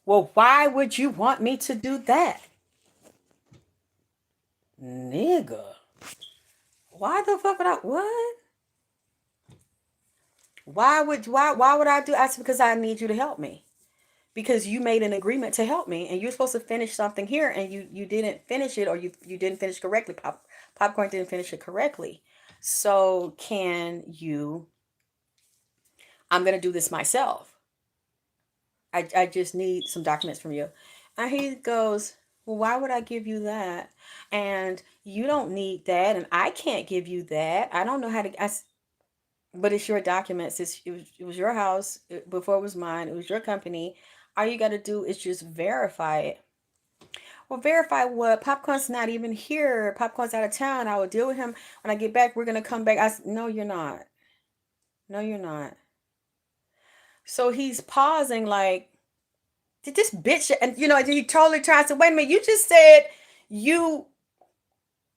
Well, why would you want me to do that? Nigga. Why the fuck would I, what? Why would I do? I said, because I need you to help me. Because you made an agreement to help me and you're supposed to finish something here and you didn't finish it, or you didn't finish correctly. Popcorn didn't finish it correctly. So can you, I'm going to do this myself. I just need some documents from you. And he goes, well, why would I give you that? And you don't need that. And I can't give you that. I don't know how to, but it's your documents. It was your house before it was mine. It was your company. All you got to do is just verify it. Well, verify what? Popcorn's not even here. Popcorn's out of town. I will deal with him when I get back. We're going to come back. No, you're not. No, you're not. So he's pausing like, did this bitch, and he totally tries to, wait a minute, you just said you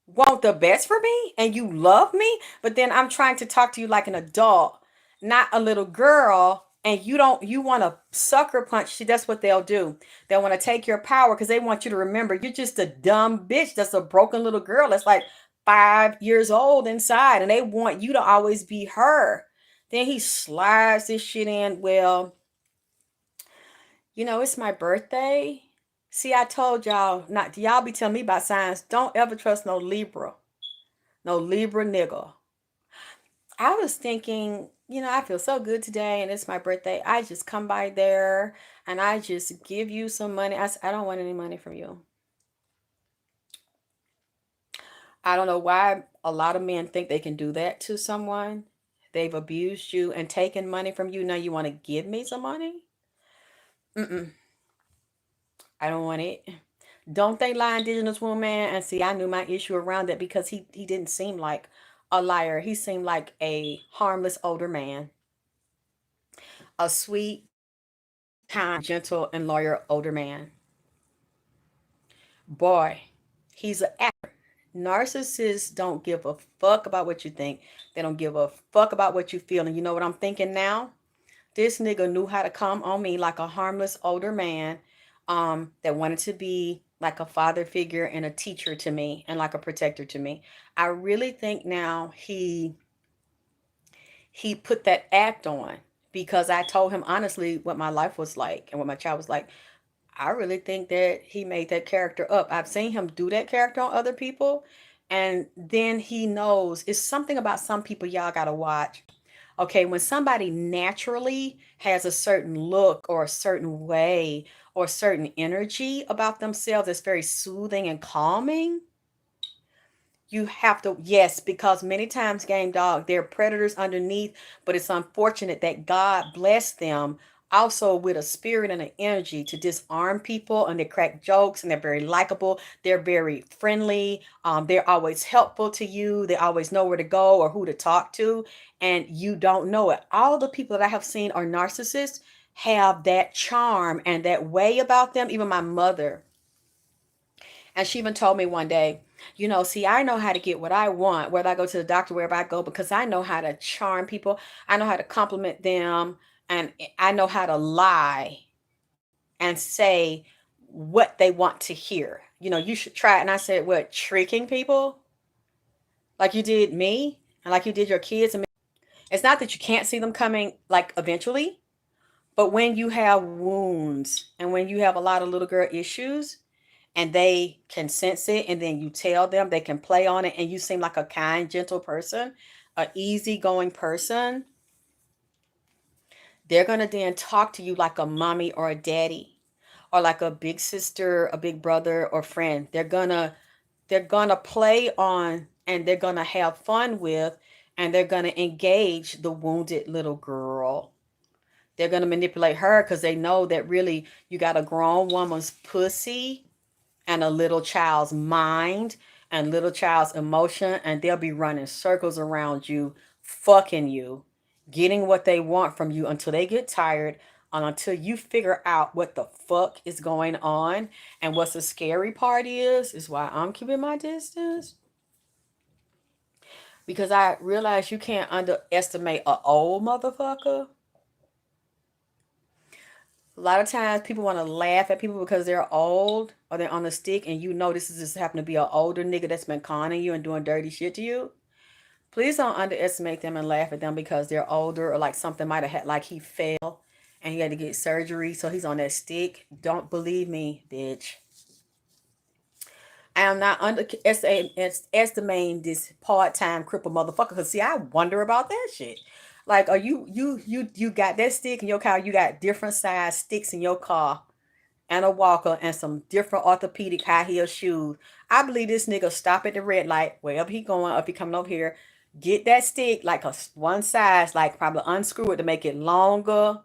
want the best for me and you love me, but then I'm trying to talk to you like an adult, not a little girl, and you want to sucker punch. See, that's what they'll do. They'll want to take your power because they want you to remember you're just a dumb bitch that's a broken little girl that's like 5 years old inside, and they want you to always be her. Then he slides this shit in, well, it's my birthday. See, I told y'all not. Y'all be telling me about signs. Don't ever trust no Libra. No Libra nigga. I was thinking, I feel so good today and it's my birthday. I just come by there and I just give you some money. I don't want any money from you. I don't know why a lot of men think they can do that to someone. They've abused you and taken money from you. Now you want to give me some money? Mm-mm. I don't want it. Don't they lie, indigenous woman? And see, I knew my issue around that because he didn't seem like a liar. He seemed like a harmless older man, a sweet, kind, gentle, and loyal older man. Boy, he's an actor. Narcissists don't give a fuck about what you think. They don't give a fuck about what you feel. And you know what I'm thinking now? This nigga knew how to come on me like a harmless older man, that wanted to be like a father figure and a teacher to me and like a protector to me. I really think now he put that act on because I told him honestly what my life was like and what my child was like. I really think that he made that character up. I've seen him do that character on other people. And then he knows it's something about some people y'all got to watch. Okay, when somebody naturally has a certain look or a certain way or a certain energy about themselves that's very soothing and calming, you have to, yes, because many times, game dog, they're predators underneath, but it's unfortunate that God blessed them also with a spirit and an energy to disarm people, and they crack jokes and they're very likable. They're very friendly. They're always helpful to you. They always know where to go or who to talk to, and you don't know it. All the people that I have seen are narcissists have that charm and that way about them. Even my mother, and she even told me one day, see, I know how to get what I want, whether I go to the doctor, wherever I go, because I know how to charm people. I know how to compliment them. And I know how to lie and say what they want to hear. You should try it. And I said, what, tricking people like you did me and like you did your kids? And it's not that you can't see them coming like eventually, but when you have wounds and when you have a lot of little girl issues, and they can sense it and then you tell them, they can play on it, and you seem like a kind, gentle person, a easygoing person, they're going to then talk to you like a mommy or a daddy or like a big sister, a big brother or friend. They're going to play on, and they're going to have fun with, and they're going to engage the wounded little girl. They're going to manipulate her because they know that really you got a grown woman's pussy and a little child's mind and little child's emotion, and they'll be running circles around you, fucking you, getting what they want from you until they get tired, and until you figure out what the fuck is going on. And what's the scary part is why I'm keeping my distance, because I realize you can't underestimate a old motherfucker. A lot of times people want to laugh at people because they're old or they're on the stick, and this is just happen to be an older nigga that's been conning you and doing dirty shit to you. Please don't underestimate them and laugh at them because they're older, or like something might have had, like he fell and he had to get surgery, so he's on that stick. Don't believe me, bitch. I am not underestimating this part-time cripple motherfucker. Cause see, I wonder about that shit. Like, are you got that stick in your car? You got different size sticks in your car and a walker and some different orthopedic high heel shoes. I believe this nigga stop at the red light, wherever he going, if he coming over here, get that stick like a one size, like probably unscrew it to make it longer,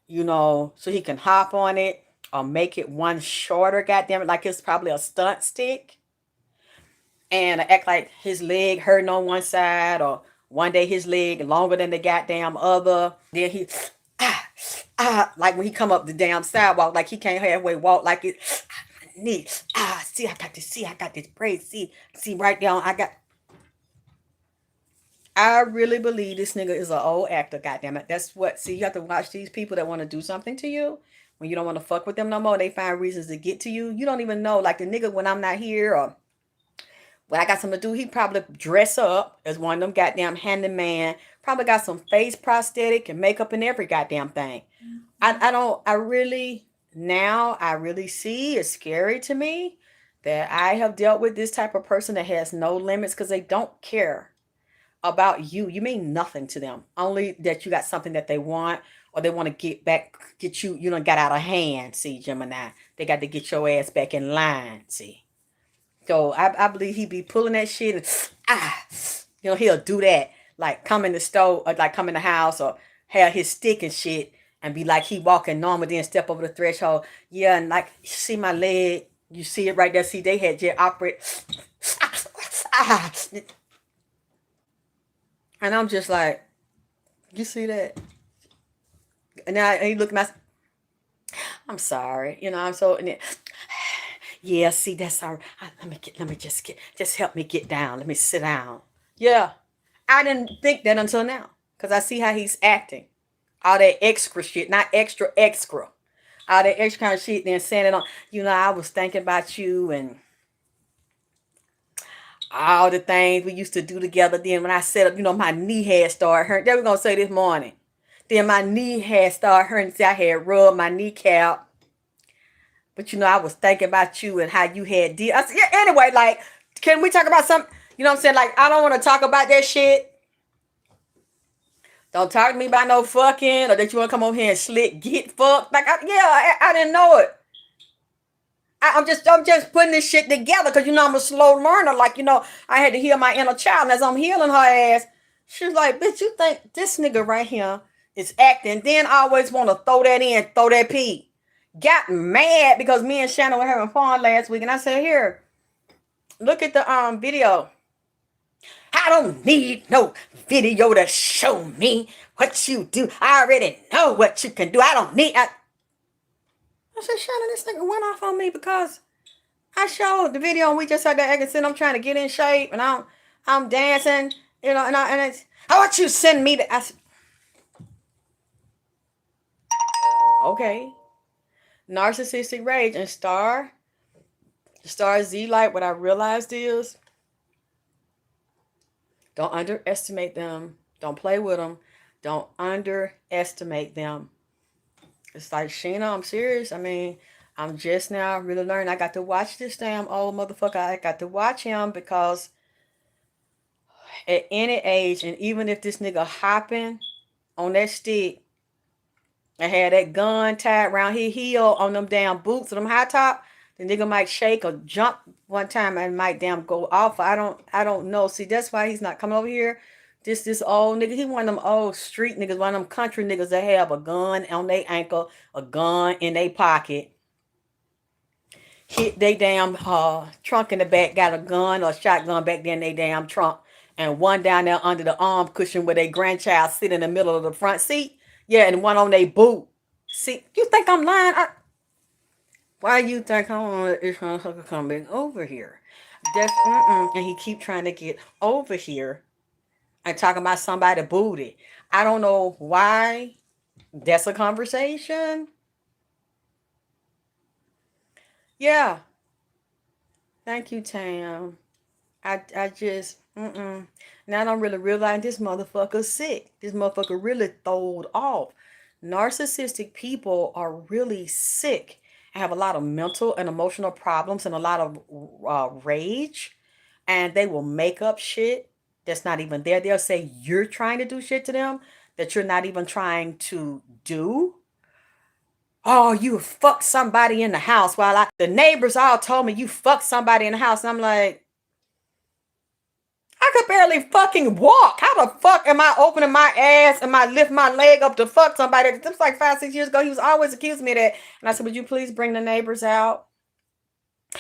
so he can hop on it, or make it one shorter, goddamn it, like it's probably a stunt stick, and act like his leg hurting on one side, or one day his leg longer than the goddamn other. Then he like when he come up the damn sidewalk, like he can't halfway walk, like it knee. See, I got this braid. See right down. I really believe this nigga is an old actor, goddamn it. That's what, see, you have to watch these people that want to do something to you. When you don't want to fuck with them no more, they find reasons to get to you. You don't even know, like the nigga when I'm not here, or when I got something to do, he probably dress up as one of them goddamn handyman. Probably got some face prosthetic and makeup and every goddamn thing. I don't, I really, now I really see, it's scary to me that I have dealt with this type of person that has no limits because they don't care about you. You mean nothing to them. Only that you got something that they want, or they want to get you, got out of hand. See, Gemini, they got to get your ass back in line. See, so I believe he be pulling that shit and he'll do that. Like come in the store, or like come in the house, or have his stick and shit, and be like he walking normal, then step over the threshold. Yeah, and like see my leg, you see it right there. See, they had just operate. And I'm just like, you see that? And now he look at my, I'm sorry, I'm so, and then, yeah, see, that's all right. Let me just help me get down. Let me sit down. Yeah, I didn't think that until now, because I see how he's acting. All that extra shit, not extra. All that extra kind of shit, then saying it on, I was thinking about you and all the things we used to do together. Then when I set up, my knee had started hurting. That we're going to say this morning. Then my knee had started hurting. See, I had rubbed my kneecap. But, I was thinking about you and how you had deal. I said, yeah, anyway, like, can we talk about something? You know what I'm saying? Like, I don't want to talk about that shit. Don't talk to me about no fucking, or that you want to come over here and slick get fucked. Like, I didn't know it. I'm just putting this shit together because I'm a slow learner. Like, I had to heal my inner child, and as I'm healing her ass, she's like, bitch, you think this nigga right here is acting? Then I always want to throw that in, throw that pee. Got mad because me and Shannon were having fun last week, and I said, here, look at the video. I don't need no video to show me what you do. I already know what you can do. I don't need. I said, Shannon, this nigga went off on me because I showed the video and we just had that accent. I'm trying to get in shape and I'm dancing, and it's, how about you send me the, okay. Narcissistic rage and star Z light. What I realized is, don't underestimate them. Don't play with them. Don't underestimate them. It's like, Sheena, I'm serious. I mean, I'm just now really learning. I got to watch this damn old motherfucker. I got to watch him because at any age, and even if this nigga hopping on that stick and had that gun tied around his heel on them damn boots or them high top, the nigga might shake or jump one time and might damn go off. I don't know. See, that's why he's not coming over here. This old nigga, he one of them old street niggas, one of them country niggas that have a gun on their ankle, a gun in their pocket. Hit they damn trunk in the back, got a gun or a shotgun back there in they damn trunk. And one down there under the arm cushion where their grandchild sit in the middle of the front seat. Yeah, and one on their boot. See, you think I'm lying? Why you think I want this motherfucker come back over here? That's and he keep trying to get over here and talking about somebody booty. I don't know why that's a conversation. Yeah. Thank you, Tam. I just Now I don't really realize this motherfucker's sick. This motherfucker really throwed off. Narcissistic people are really sick and have a lot of mental and emotional problems and a lot of rage, and they will make up shit that's not even there. They'll say you're trying to do shit to them that you're not even trying to do. Oh, you fucked somebody in the house while the neighbors all told me you fucked somebody in the house. And I'm like, I could barely fucking walk. How the fuck am I opening my ass and I lift my leg up to fuck somebody? It was like 5-6 years ago. He was always accusing me of that. And I said, would you please bring the neighbors out?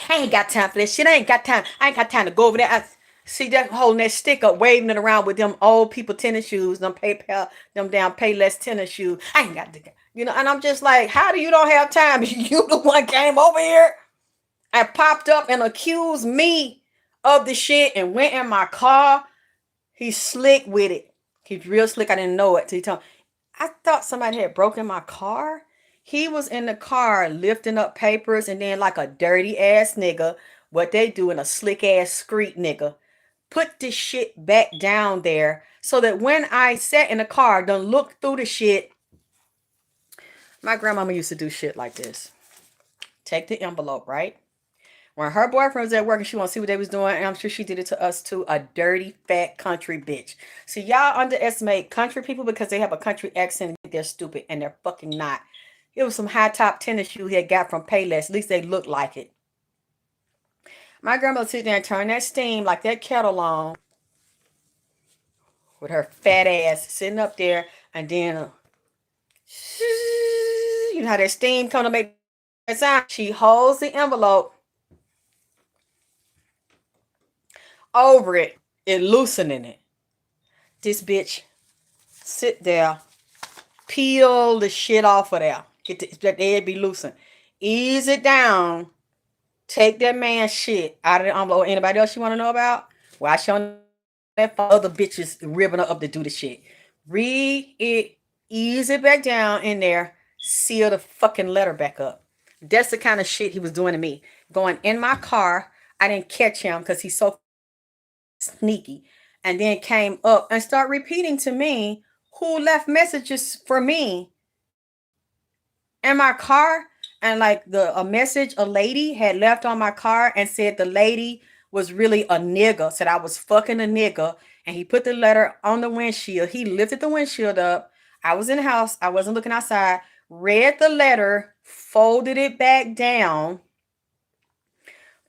I ain't got time for this shit. I ain't got time to go over there. I see that holding that stick up, waving it around with them old people tennis shoes, them down Payless tennis shoes. I ain't got to, and I'm just like, how do you don't have time? You the one came over here and popped up and accused me of the shit and went in my car. He's slick with it. He's real slick. I didn't know it till he told me. I thought somebody had broken my car. He was in the car lifting up papers, and then like a dirty ass nigga, what they do in a slick ass street nigga, put this shit back down there so that when I sat in the car, done look through the shit. My grandmama used to do shit like this. Take the envelope, right? When her boyfriend was at work and she want to see what they was doing, and I'm sure she did it to us too, a dirty, fat country bitch. So y'all underestimate country people because they have a country accent and they're stupid, and they're fucking not. It was some high top tennis shoes he had got from Payless. At least they looked like it. My grandmother sit there and turn that steam like that kettle on with her fat ass sitting up there, and then you know how that steam come to make that sound. She holds the envelope over it and loosening it. This bitch sit there, peel the shit off of there. Get the egg be loosened. Ease it down. Take that man's shit out of the envelope. Anybody else you want to know about? Why she on that for other bitches ribbing her up to do the shit. Read it, ease it back down in there, seal the fucking letter back up. That's the kind of shit he was doing to me. Going in my car, I didn't catch him because he's so sneaky. And then came up and start repeating to me who left messages for me in my car. And like a message a lady had left on my car and said the lady was really a nigga, said I was fucking a nigga. And he put the letter on the windshield. He lifted the windshield up. I was in the house. I wasn't looking outside. Read the letter, folded it back down,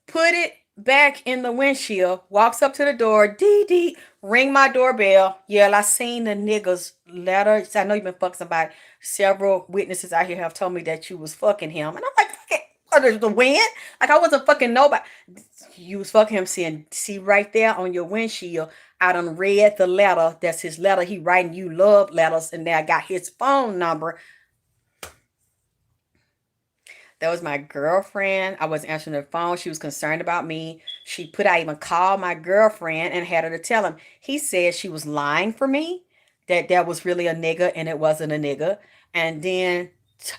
put it back in the windshield, walks up to the door, dee, ring my doorbell. Yeah, I seen the nigga's letter. I know you've been fucking somebody. Several witnesses out here have told me that you was fucking him. And I'm like, fucking, what, the wind? Like I wasn't fucking nobody. You was fucking him, saying, see right there on your windshield, I done read the letter. That's his letter. He writing you love letters. And then I got his phone number. That was my girlfriend. I was answering the phone. She was concerned about me. I even called my girlfriend and had her to tell him. He said she was lying for me, that was really a nigga and it wasn't a nigga. And then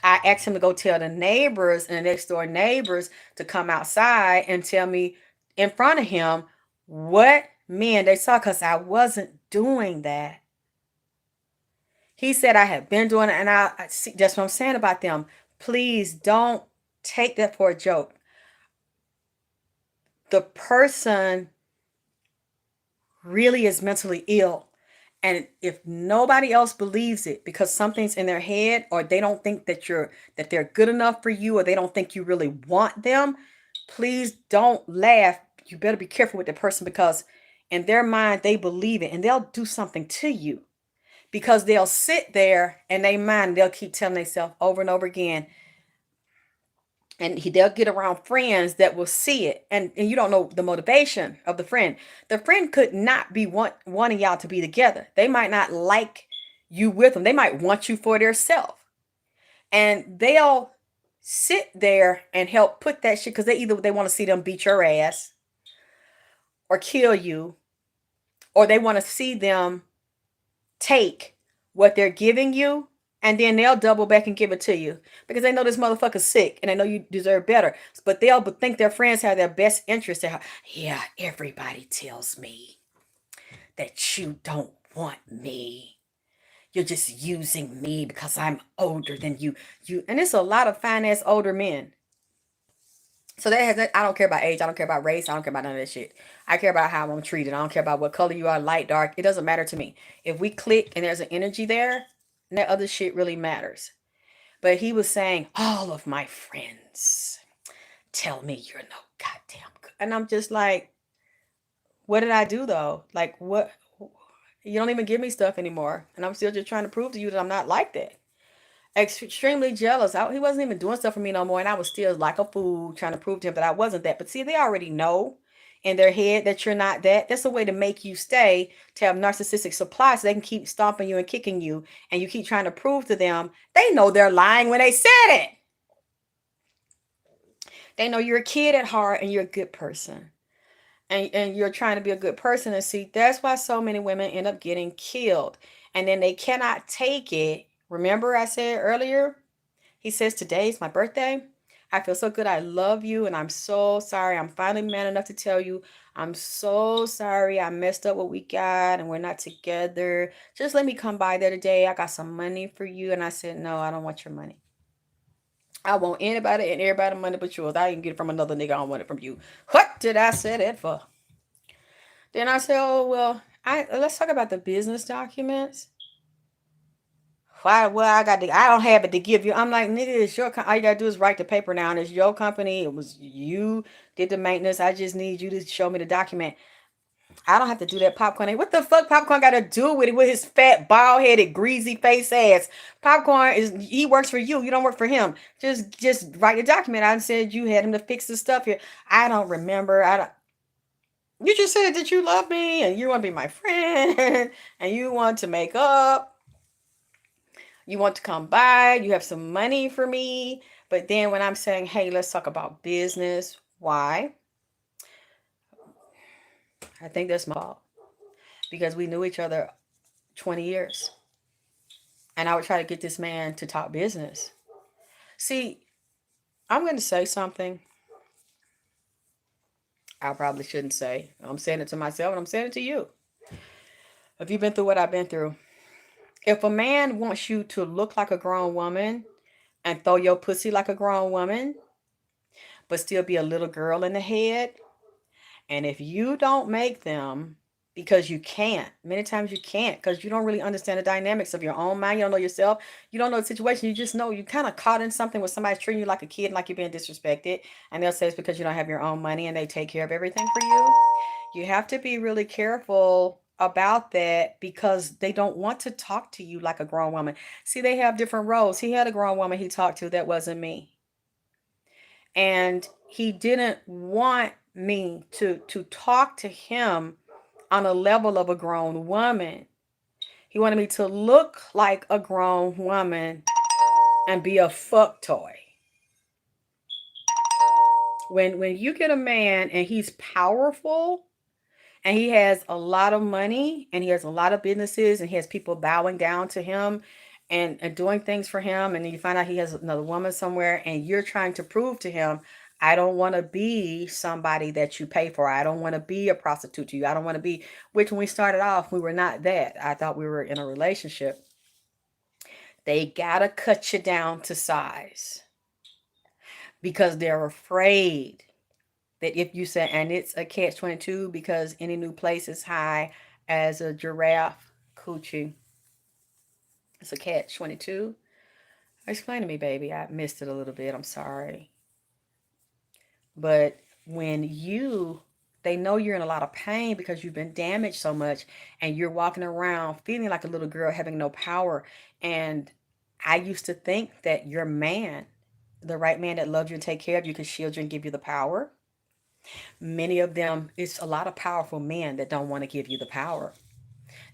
I asked him to go tell the neighbors and the next door neighbors to come outside and tell me in front of him what men they saw, because I wasn't doing that. He said I had been doing it, and I see, that's what I'm saying about them. Please don't take that for a joke. The person really is mentally ill. And if nobody else believes it because something's in their head, or they don't think that they're good enough for you, or they don't think you really want them, please don't laugh. You better be careful with the person, because in their mind they believe it, and they'll do something to you because they'll sit there and they mind, they'll keep telling themselves over and over again, and they'll get around friends that will see it, and you don't know the motivation of the friend. The friend could not be wanting y'all to be together. They might not like you with them. They might want you for their self, and they'll sit there and help put that shit, because they want to see them beat your ass or kill you, or they want to see them take what they're giving you, and then they'll double back and give it to you because they know this motherfucker's sick and they know you deserve better. But they'll think their friends have their best interest. Yeah, everybody tells me that you don't want me. You're just using me because I'm older than you. And it's a lot of fine ass older men. So I don't care about age. I don't care about race. I don't care about none of that shit. I care about how I'm treated. I don't care about what color you are, light, dark. It doesn't matter to me. If we click and there's an energy there, that other shit really matters. But he was saying, all of my friends tell me you're no goddamn good. And I'm just like, what did I do though? Like, what? You don't even give me stuff anymore. And I'm still just trying to prove to you that I'm not like that. Extremely jealous. He wasn't even doing stuff for me no more, and I was still like a fool trying to prove to him that I wasn't that. But see, they already know in their head that you're not that. That's a way to make you stay, to have narcissistic supply, so they can keep stomping you and kicking you, and you keep trying to prove to them they know they're lying when they said it. They know you're a kid at heart and you're a good person. And you're trying to be a good person. And see, that's why so many women end up getting killed. And then they cannot take it. Remember I said earlier, he says, today's my birthday. I feel so good. I love you. And I'm so sorry. I'm finally man enough to tell you, I'm so sorry. I messed up what we got and we're not together. Just let me come by there today. I got some money for you. And I said, no, I don't want your money. I want anybody and everybody money but yours. I didn't get it from another nigga. I don't want it from you. What did I say that for? Then I said, oh well, I let's talk about the business documents. Why? Well, I don't have it to give you. I'm like, nigga, it's your. All you gotta do is write the paper down. It's your company. It was you did the maintenance. I just need you to show me the document. I don't have to do that. Popcorn. What the fuck Popcorn got to do with it? With his fat, bald headed, greasy face ass. Popcorn is he works for you. You don't work for him. Just write the document. I said you had him to fix the stuff here. I don't remember. I don't. You just said that you love me and you want to be my friend and you want to make up. You want to come by. You have some money for me. But then when I'm saying, hey, let's talk about business. Why? I think that's my fault because we knew each other 20 years. And I would try to get this man to talk business. See, I'm going to say something I probably shouldn't say. I'm saying it to myself and I'm saying it to you. If you've been through what I've been through, if a man wants you to look like a grown woman and throw your pussy like a grown woman, but still be a little girl in the head, and if you don't make them, because you can't, many times you can't, because you don't really understand the dynamics of your own mind. You don't know yourself. You don't know the situation. You just know you kind of caught in something where somebody's treating you like a kid, like you're being disrespected. And they'll say it's because you don't have your own money and they take care of everything for you. You have to be really careful about that because they don't want to talk to you like a grown woman. See, they have different roles. He had a grown woman he talked to that wasn't me. And he didn't want me to talk to him on a level of a grown woman. He wanted me to look like a grown woman and be a fuck toy. When you get a man and he's powerful and he has a lot of money and he has a lot of businesses and he has people bowing down to him and doing things for him, and then you find out he has another woman somewhere and you're trying to prove to him, I don't want to be somebody that you pay for. I don't want to be a prostitute to you. I don't want to be, which when we started off, we were not that. I thought we were in a relationship. They gotta cut you down to size because they're afraid that if you say, and it's a catch 22 because any new place is high as a giraffe coochie. It's a catch 22. Explain to me, baby. I missed it a little bit. I'm sorry. But when they know you're in a lot of pain because you've been damaged so much and you're walking around feeling like a little girl having no power. And I used to think that your man, the right man that loved you and take care of you, could shield you and give you the power. Many of them, it's a lot of powerful men that don't want to give you the power.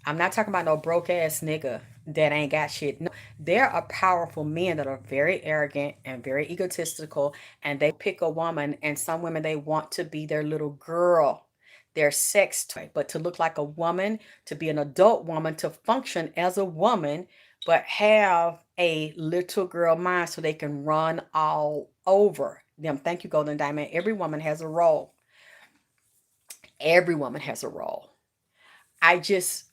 I'm not talking about no broke ass nigga that ain't got shit. No, there are powerful men that are very arrogant and very egotistical, and they pick a woman, and some women they want to be their little girl, their sex toy, but to look like a woman, to be an adult woman, to function as a woman, but have a little girl mind so they can run all over them. Thank you, Golden Diamond. Every woman has a role. Every woman has a role. I just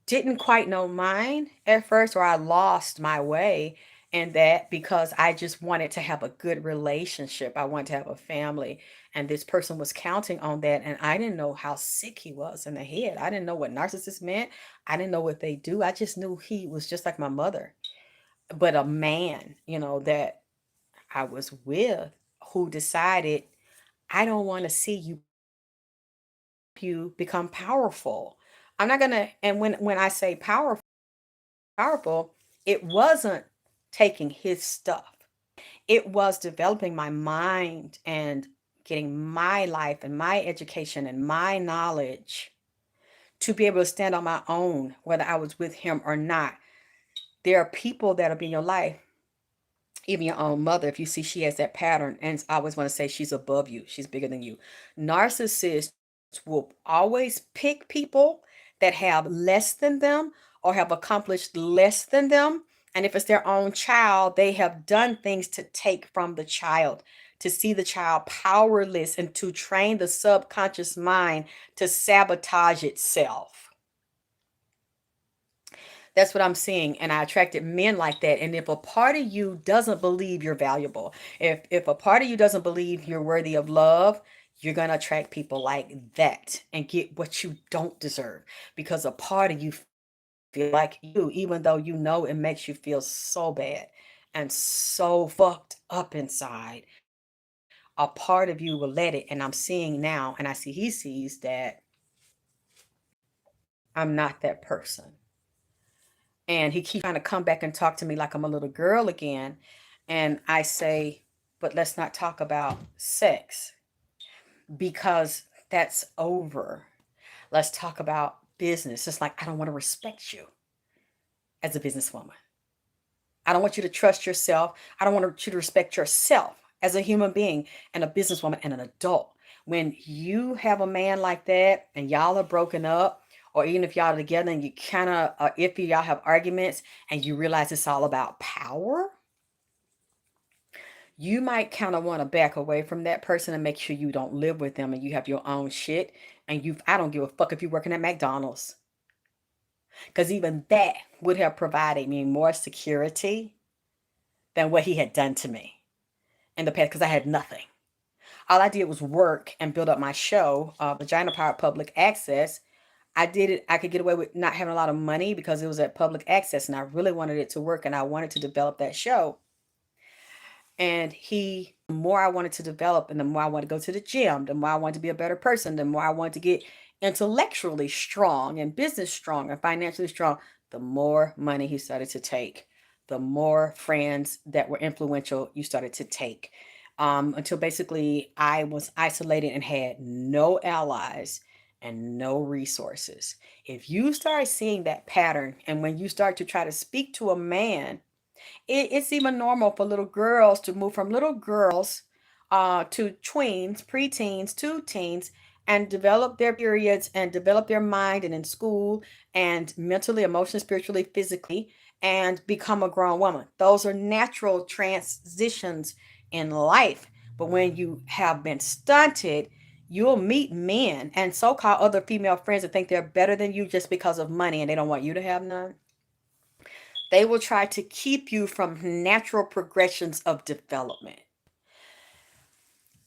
didn't quite know mine at first, or I lost my way in that because I just wanted to have a good relationship. I wanted to have a family. And this person was counting on that. And I didn't know how sick he was in the head. I didn't know what narcissist meant. I didn't know what they do. I just knew he was just like my mother, but a man, that I was with who decided, I don't want to see you become powerful. I'm not gonna, and when I say powerful, it wasn't taking his stuff. It was developing my mind and getting my life and my education and my knowledge to be able to stand on my own, whether I was with him or not. There are people that'll be in your life, even your own mother, if you see she has that pattern, and I always want to say she's above you, she's bigger than you. Narcissists will always pick people that have less than them or have accomplished less than them. And if it's their own child, they have done things to take from the child, to see the child powerless, and to train the subconscious mind to sabotage itself. That's what I'm seeing. And I attracted men like that. And if a part of you doesn't believe you're valuable, if a part of you doesn't believe you're worthy of love, you're gonna attract people like that and get what you don't deserve. Because a part of you feel like you, even though you know it makes you feel so bad and so fucked up inside, a part of you will let it. And I'm seeing now, and I see he sees that I'm not that person. And he keeps trying to come back and talk to me like I'm a little girl again. And I say, but let's not talk about sex because that's over. Let's talk about business. It's like, I don't want to respect you as a businesswoman. I don't want you to trust yourself. I don't want you to respect yourself as a human being and a businesswoman and an adult. When you have a man like that and y'all are broken up, or even if y'all are together and you kind of iffy, y'all have arguments and you realize it's all about power, you might kind of want to back away from that person and make sure you don't live with them and you have your own shit. And I don't give a fuck if you're working at McDonald's. Because even that would have provided me more security than what he had done to me in the past because I had nothing. All I did was work and build up my show, Vagina Power Public Access. I did it. I could get away with not having a lot of money because it was at public access, and I really wanted it to work, and I wanted to develop that show. And the more I wanted to develop, and the more I wanted to go to the gym, the more I wanted to be a better person, the more I wanted to get intellectually strong and business strong and financially strong, the more money he started to take, the more friends that were influential you started to take. Until basically I was isolated and had no allies and no resources. If you start seeing that pattern, and when you start to try to speak to a man, it's even normal for little girls to move from little girls to tweens, preteens, to teens, and develop their periods and develop their mind and in school and mentally, emotionally, spiritually, physically, and become a grown woman. Those are natural transitions in life. But when you have been stunted, you'll meet men and so called other female friends that think they're better than you just because of money and they don't want you to have none. They will try to keep you from natural progressions of development.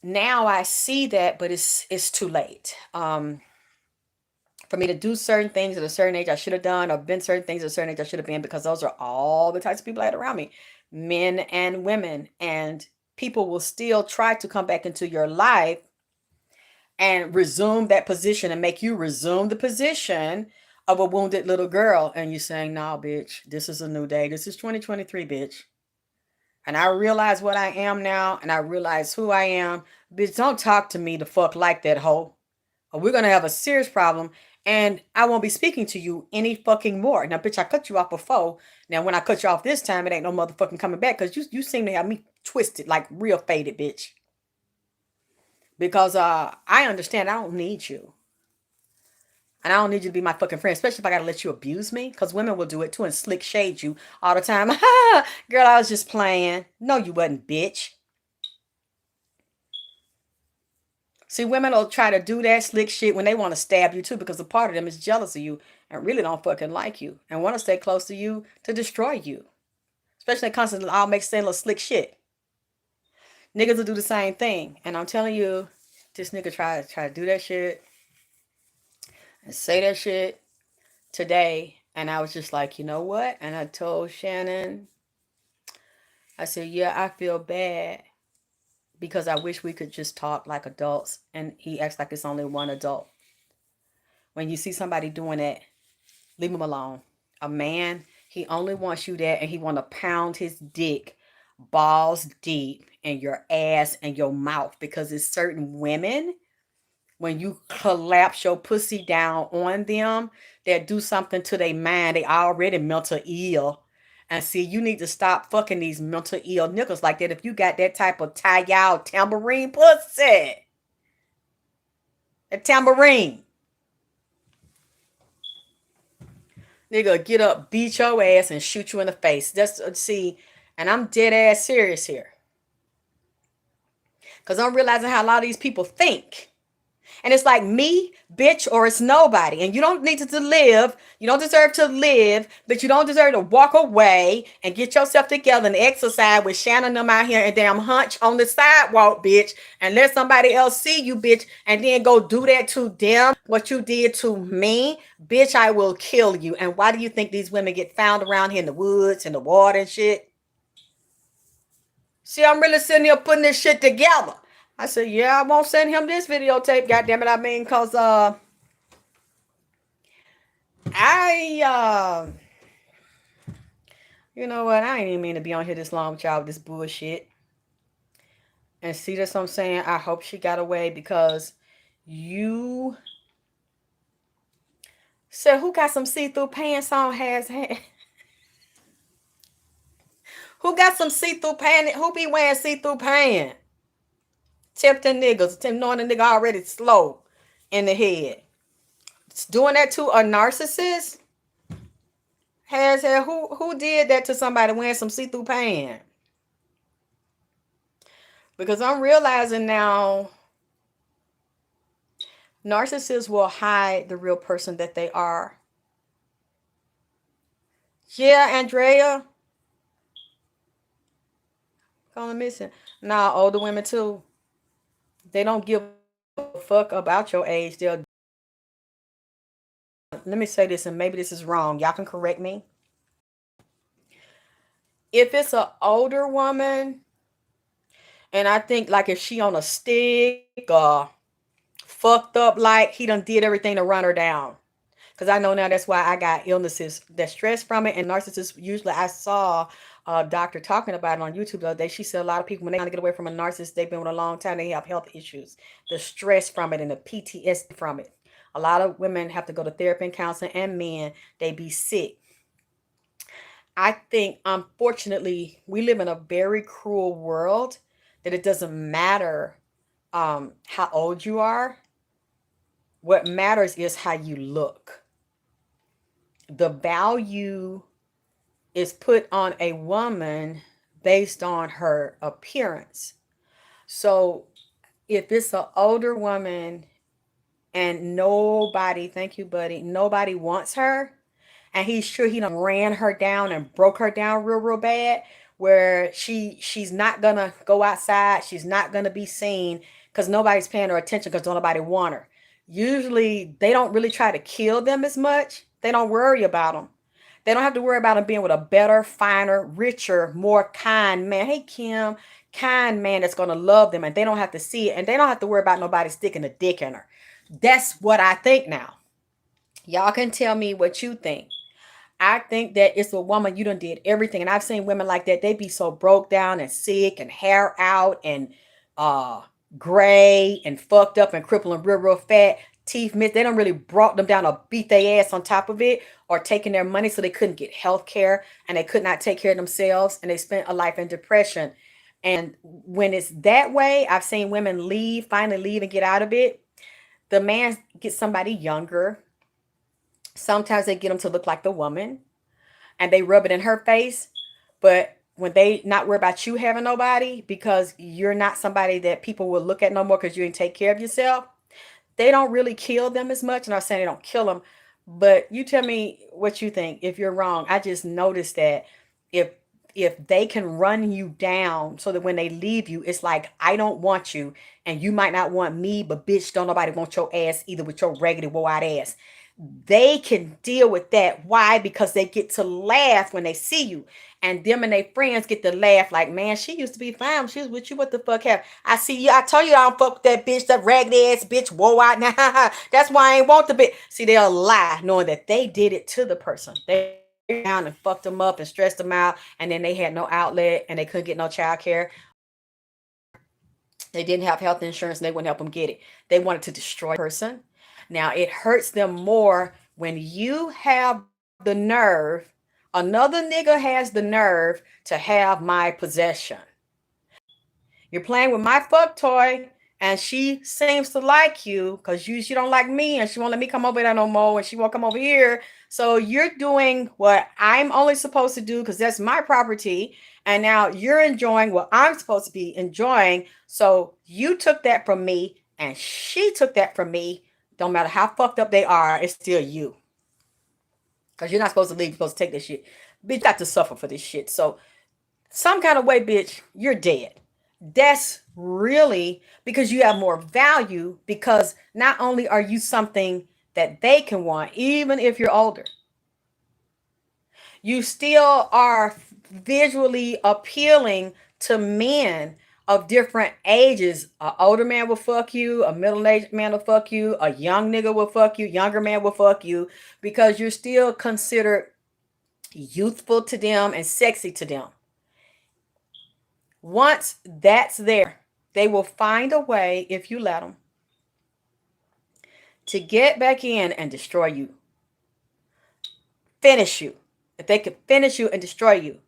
Now I see that, but it's too late. For me to do certain things at a certain age I should have done, or been certain things at a certain age I should have been, because those are all the types of people I had around me, men and women. And people will still try to come back into your life and resume that position and make you resume the position of a wounded little girl. And you're saying, nah, bitch, this is a new day. This is 2023, bitch. And I realize what I am now, and I realize who I am. Bitch, don't talk to me the fuck like that, hoe. Or we're gonna have a serious problem, and I won't be speaking to you any fucking more. Now, bitch, I cut you off before. Now, when I cut you off this time, it ain't no motherfucking coming back because you seem to have me twisted, like real faded, bitch. Because I understand I don't need you. And I don't need you to be my fucking friend, especially if I gotta let you abuse me. Because women will do it too and slick shade you all the time. Girl, I was just playing. No, you wasn't, bitch. See, women will try to do that slick shit when they want to stab you too, because a part of them is jealous of you and really don't fucking like you and want to stay close to you to destroy you. Especially constantly all make saying little slick shit. Niggas will do the same thing. And I'm telling you, this nigga try to do that shit and say that shit today. And I was just like, you know what? And I told Shannon, I said, yeah, I feel bad because I wish we could just talk like adults. And he acts like it's only one adult. When you see somebody doing that, leave him alone. A man, he only wants you there and he want to pound his dick balls deep in your ass and your mouth, because it's certain women, when you collapse your pussy down on them, that do something to their mind. They already mental ill. And see, you need to stop fucking these mental ill niggas like that if you got that type of tie-out tambourine pussy. A tambourine. Nigga, get up, beat your ass, and shoot you in the face. That's see, and I'm dead ass serious here. Cause I'm realizing how a lot of these people think. And it's like me, bitch, or it's nobody. And you don't need to live. You don't deserve to live, but you don't deserve to walk away and get yourself together and exercise with Shannon them out here and damn hunch on the sidewalk, bitch, and let somebody else see you, bitch, and then go do that to them, what you did to me. Bitch, I will kill you. And why do you think these women get found around here in the woods, in the water and shit? See, I'm really sitting here putting this shit together. I said, yeah, I won't send him this videotape, goddamn it. I mean, cause I you know what? I ain't even mean to be on here this long with y'all with this bullshit. And see, that's what I'm saying. I hope she got away because you said who got some see-through pants on has who got some see-through pants? Who be wearing see-through pants? Tempting niggas, knowing the nigga already slow in the head. Doing that to a narcissist? Who did that to somebody wearing some see-through pants? Because I'm realizing now narcissists will hide the real person that they are. Yeah, Andrea. Calling missing. Nah, older women too. They don't give a fuck about your age. Let me say this, and maybe this is wrong. Y'all can correct me. If it's an older woman, and I think like if she on a stick or fucked up, like he done did everything to run her down. Because I know now that's why I got illnesses that stress from it. And narcissists, usually I saw a doctor talking about it on YouTube the other day. She said a lot of people, when they trying to get away from a narcissist, they've been with a long time, they have health issues, the stress from it and the PTSD from it. A lot of women have to go to therapy and counseling, and men, they be sick. I think, unfortunately, we live in a very cruel world that it doesn't matter how old you are. What matters is how you look. The value is put on a woman based on her appearance. So if it's an older woman and nobody, thank you, buddy, nobody wants her, and he's sure he done ran her down and broke her down real bad, where she's not gonna go outside, she's not gonna be seen because nobody's paying her attention because nobody want her. Usually they don't really try to kill them as much. They don't worry about them. They don't have to worry about them being with a better, finer, richer, more kind man. Hey, Kim, kind man that's going to love them, and they don't have to see it, and they don't have to worry about nobody sticking a dick in her. That's what I think now. Y'all can tell me what you think. I think that it's a woman, you done did everything. And I've seen women like that. They be so broke down and sick and hair out and uh gray and fucked up and crippled and real fat, teeth missed. They don't really brought them down or beat their ass on top of it or taking their money so they couldn't get health care and they could not take care of themselves and they spent a life in depression. And when it's that way, I've seen women leave, finally leave and get out of it. The man gets somebody younger. Sometimes they get them to look like the woman and they rub it in her face. But when they not worry about you having nobody because you're not somebody that people will look at no more because you didn't take care of yourself, they don't really kill them as much. And I'm saying they don't kill them, but you tell me what you think if you're wrong. I just noticed that if if they can run you down so that when they leave you, it's like, I don't want you and you might not want me, but bitch, don't nobody want your ass either with your raggedy wore out ass. They can deal with that. Why? Because they get to laugh when they see you. And them and their friends get to laugh like, man, she used to be fine when she was with you. What the fuck happened? I see you. I told you I don't fuck with that bitch, that raggedy ass bitch wore out. Now, that's why I ain't want the bitch. See, they'll lie knowing that they did it to the person. They down and fucked them up and stressed them out. And then they had no outlet and they couldn't get no child care. They didn't have health insurance and they wouldn't help them get it. They wanted to destroy the person. Now it hurts them more when you have the nerve, another nigga has the nerve to have my possession. You're playing with my fuck toy and she seems to like you because she don't like me and she won't let me come over there no more and she won't come over here. So you're doing what I'm only supposed to do because that's my property. And now you're enjoying what I'm supposed to be enjoying. So you took that from me And she took that from me. Don't matter how fucked up they are, it's still you. Because you're not supposed to leave, you're supposed to take this shit. Bitch, you got to suffer for this shit. So, some kind of way, bitch, you're dead. That's really because you have more value, because not only are you something that they can want, even if you're older, you still are visually appealing to men of different ages. An older man will fuck you, a middle-aged man will fuck you, a young nigga will fuck you, younger man will fuck you, because you're still considered youthful to them and sexy to them. Once that's there, they will find a way, if you let them, to get back in and destroy you, finish you. If they could finish you and destroy you,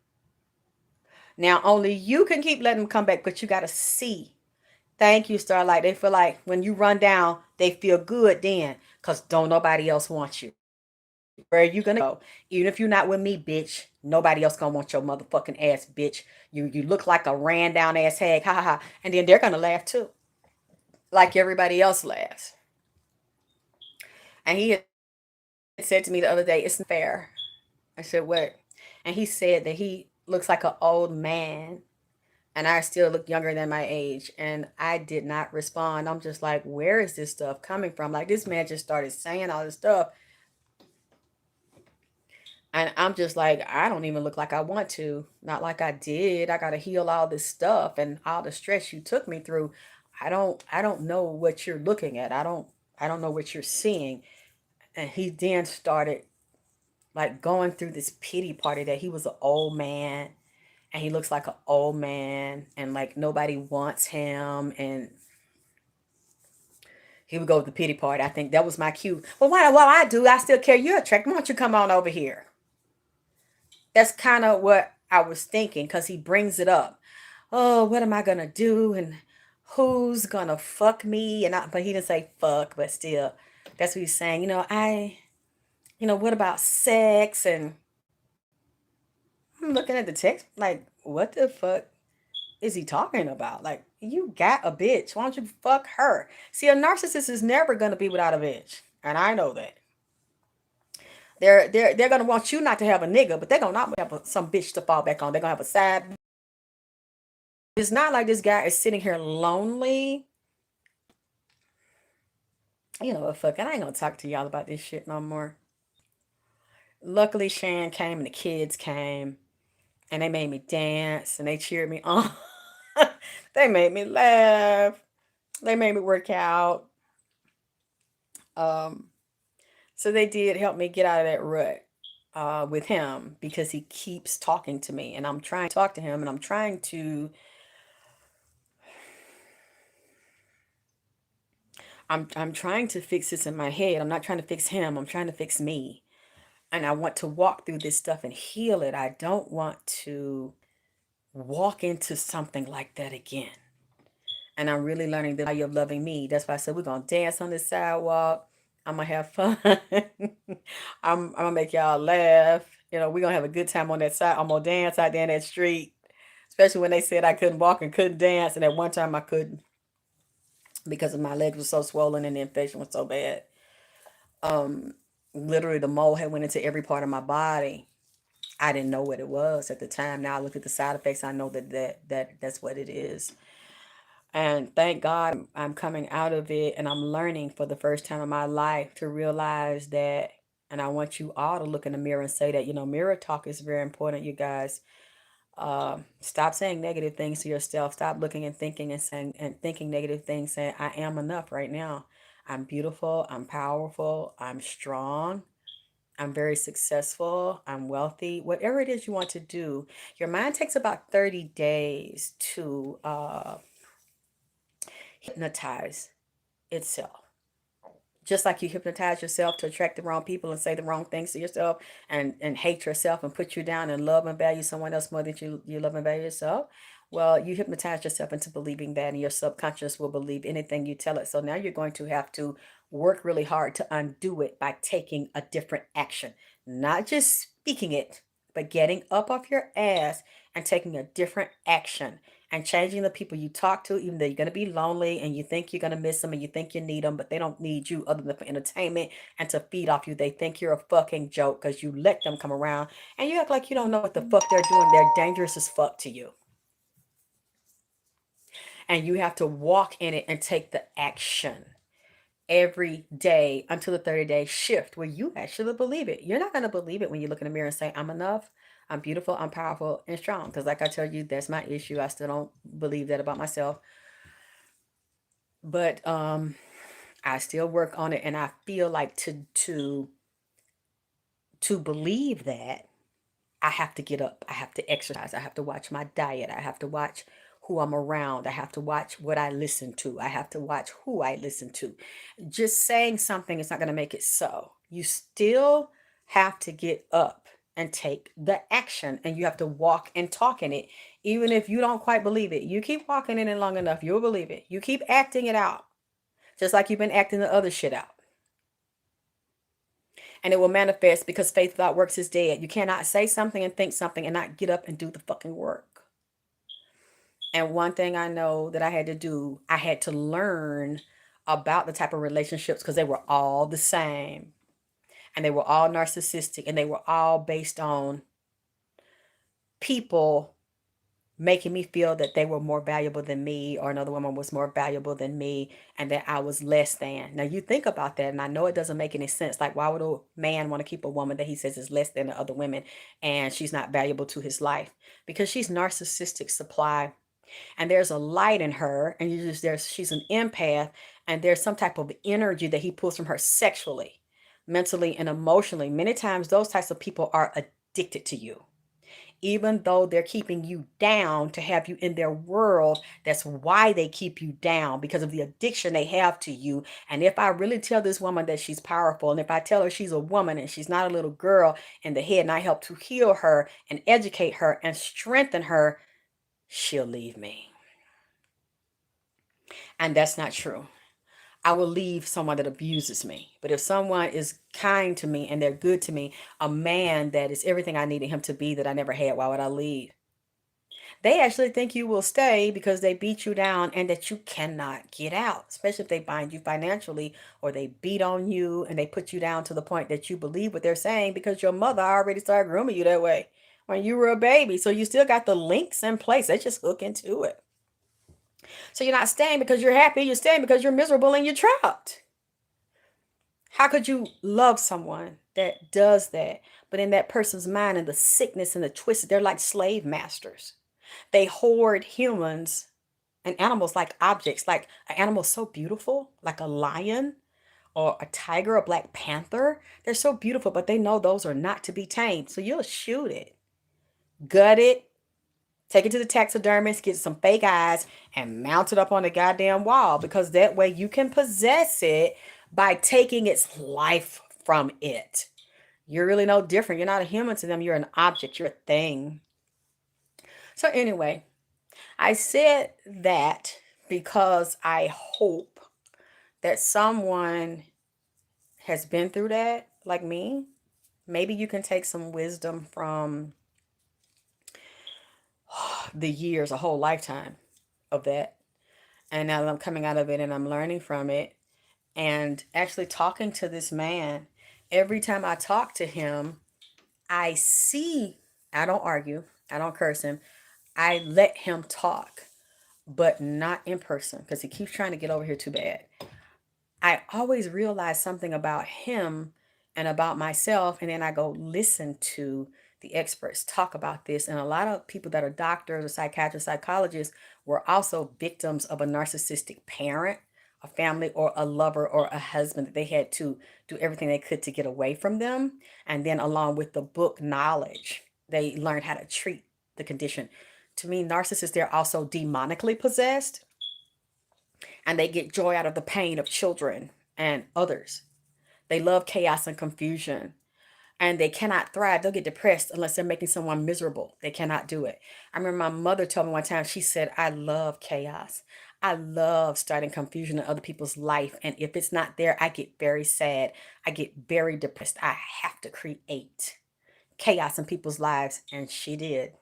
now only you can keep letting them come back, but you got to see. Thank you, Starlight. They feel like when you run down, they feel good then, because don't nobody else want you. Where are you going to go? Even if you're not with me, bitch, nobody else going to want your motherfucking ass, bitch. You look like a ran down ass hag. Ha ha ha. And then they're going to laugh too, like everybody else laughs. And he had said to me the other day, it's not fair. I said, what? And he said that he looks like an old man and I still look younger than my age. And I did not respond. I'm just like, where is this stuff coming from? Like, this man just started saying all this stuff. And I'm just like, I don't even look like I want to. Not like I did. I got to heal all this stuff and all the stress you took me through. I don't know what you're looking at. I don't know what you're seeing. And he then started like going through this pity party that he was an old man and he looks like an old man and like nobody wants him, and he would go to the pity party. I think that was my cue. Well, what I do, I still care. You're attractive. Why don't you come on over here? That's kind of what I was thinking, because he brings it up. Oh, what am I gonna do? And who's gonna fuck me? But he didn't say fuck, but still, that's what he's saying. What about sex? And I'm looking at the text like, what the fuck is he talking about? Like, you got a bitch. Why don't you fuck her? See, a narcissist is never gonna be without a bitch, and I know that. They're gonna want you not to have a nigga, but they're gonna not have some bitch to fall back on. They're gonna have a side. It's not like this guy is sitting here lonely. You know what? Fuck it. I ain't gonna talk to y'all about this shit no more. Luckily, Shan came and the kids came and they made me dance and they cheered me on. They made me laugh. They made me work out. Um, so they did help me get out of that rut with him, because he keeps talking to me and I'm trying to talk to him and I'm trying to fix this in my head. I'm not trying to fix him. I'm trying to fix me. And I want to walk through this stuff and heal it. I don't want to walk into something like that again. And I'm really learning the value of loving me. That's why I said we're gonna dance on the sidewalk. I'm gonna have fun. I'm gonna make y'all laugh. We're gonna have a good time on that side. I'm gonna dance out there in that street. Especially when they said I couldn't walk and couldn't dance. And at one time I couldn't, because my legs were so swollen and the infection was so bad. Um, Literally the mole had went into every part of my body. I didn't know what it was at the time. Now I look at the side effects. I know that's what it is. And thank God I'm coming out of it and I'm learning for the first time in my life to realize that. And I want you all to look in the mirror and say that, mirror talk is very important, you guys. Stop saying negative things to yourself. Stop looking and thinking and saying and thinking negative things, saying, I am enough right now. I'm beautiful. I'm powerful. I'm strong. I'm very successful. I'm wealthy. Whatever it is you want to do, your mind takes about 30 days to hypnotize itself. Just like you hypnotize yourself to attract the wrong people and say the wrong things to yourself, and hate yourself and put you down and love and value someone else more than you love and value yourself. Well, you hypnotize yourself into believing that, and your subconscious will believe anything you tell it. So now you're going to have to work really hard to undo it by taking a different action, not just speaking it, But getting up off your ass and taking a different action and changing the people you talk to, even though you're going to be lonely and you think you're going to miss them and you think you need them, but they don't need you other than for entertainment and to feed off you. They think you're a fucking joke because you let them come around and you act like you don't know what the fuck they're doing. They're dangerous as fuck to you. And you have to walk in it and take the action every day until the 30-day shift where you actually believe it. You're not going to believe it when you look in the mirror and say, I'm enough, I'm beautiful, I'm powerful and strong. Because like I tell you, that's my issue. I still don't believe that about myself. But I still work on it, and I feel like to believe that I have to get up. I have to exercise. I have to watch my diet. I have to watch who I'm around. I have to watch what I listen to. I have to watch who I listen to. Just saying something is not going to make it so. You still have to get up and take the action, and you have to walk and talk in it. Even if you don't quite believe it, you keep walking in it long enough, you'll believe it. You keep acting it out, just like you've been acting the other shit out. And it will manifest because faith without works is dead. You cannot say something and think something and not get up and do the fucking work. And one thing I know that I had to do, I had to learn about the type of relationships because they were all the same. And they were all narcissistic and they were all based on people making me feel that they were more valuable than me, or another woman was more valuable than me, and that I was less than. Now you think about that, and I know it doesn't make any sense. Like, why would a man want to keep a woman that he says is less than the other women and she's not valuable to his life? Because she's narcissistic supply, and there's a light in her, and she's an empath, and there's some type of energy that he pulls from her sexually, mentally, and emotionally. Many times those types of people are addicted to you, even though they're keeping you down to have you in their world. That's why they keep you down, because of the addiction they have to you. And if I really tell this woman that she's powerful, and if I tell her she's a woman and she's not a little girl in the head, and I help to heal her and educate her and strengthen her, she'll leave me. And that's not true. I will leave someone that abuses me. But if someone is kind to me and they're good to me, a man that is everything I needed him to be that I never had, why would I leave? They actually think you will stay because they beat you down and that you cannot get out, especially if they bind you financially or they beat on you and they put you down to the point that you believe what they're saying because your mother already started grooming you that way when you were a baby. So you still got the links in place. They just hook into it. So you're not staying because you're happy. You're staying because you're miserable and you're trapped. How could you love someone that does that? But in that person's mind and the sickness and the twist, they're like slave masters. They hoard humans and animals like objects, like an animal so beautiful, like a lion or a tiger, a black panther. They're so beautiful, but they know those are not to be tamed. So you'll shoot it, gut it, take it to the taxidermist, get some fake eyes, and mount it up on the goddamn wall, because that way you can possess it by taking its life from it. You're really no different. You're not a human to them. You're an object. You're a thing. So, anyway, I said that because I hope that someone has been through that, like me. Maybe you can take some wisdom from the years, a whole lifetime of that. And now that I'm coming out of it and I'm learning from it and actually talking to this man, every time I talk to him, I see, I don't argue, I don't curse him, I let him talk, but not in person because he keeps trying to get over here too bad. I always realize something about him and about myself, and then I go listen to the experts talk about this. And a lot of people that are doctors or psychiatrists, psychologists were also victims of a narcissistic parent, a family, or a lover or a husband that they had to do everything they could to get away from them. And then, along with the book knowledge, they learned how to treat the condition. To me, narcissists, they're also demonically possessed, and they get joy out of the pain of children and others. They love chaos and confusion, and they cannot thrive. They'll get depressed unless they're making someone miserable. They cannot do it. I remember my mother told me one time, she said, I love chaos. I love starting confusion in other people's life. And if it's not there, I get very sad. I get very depressed. I have to create chaos in people's lives, and she did,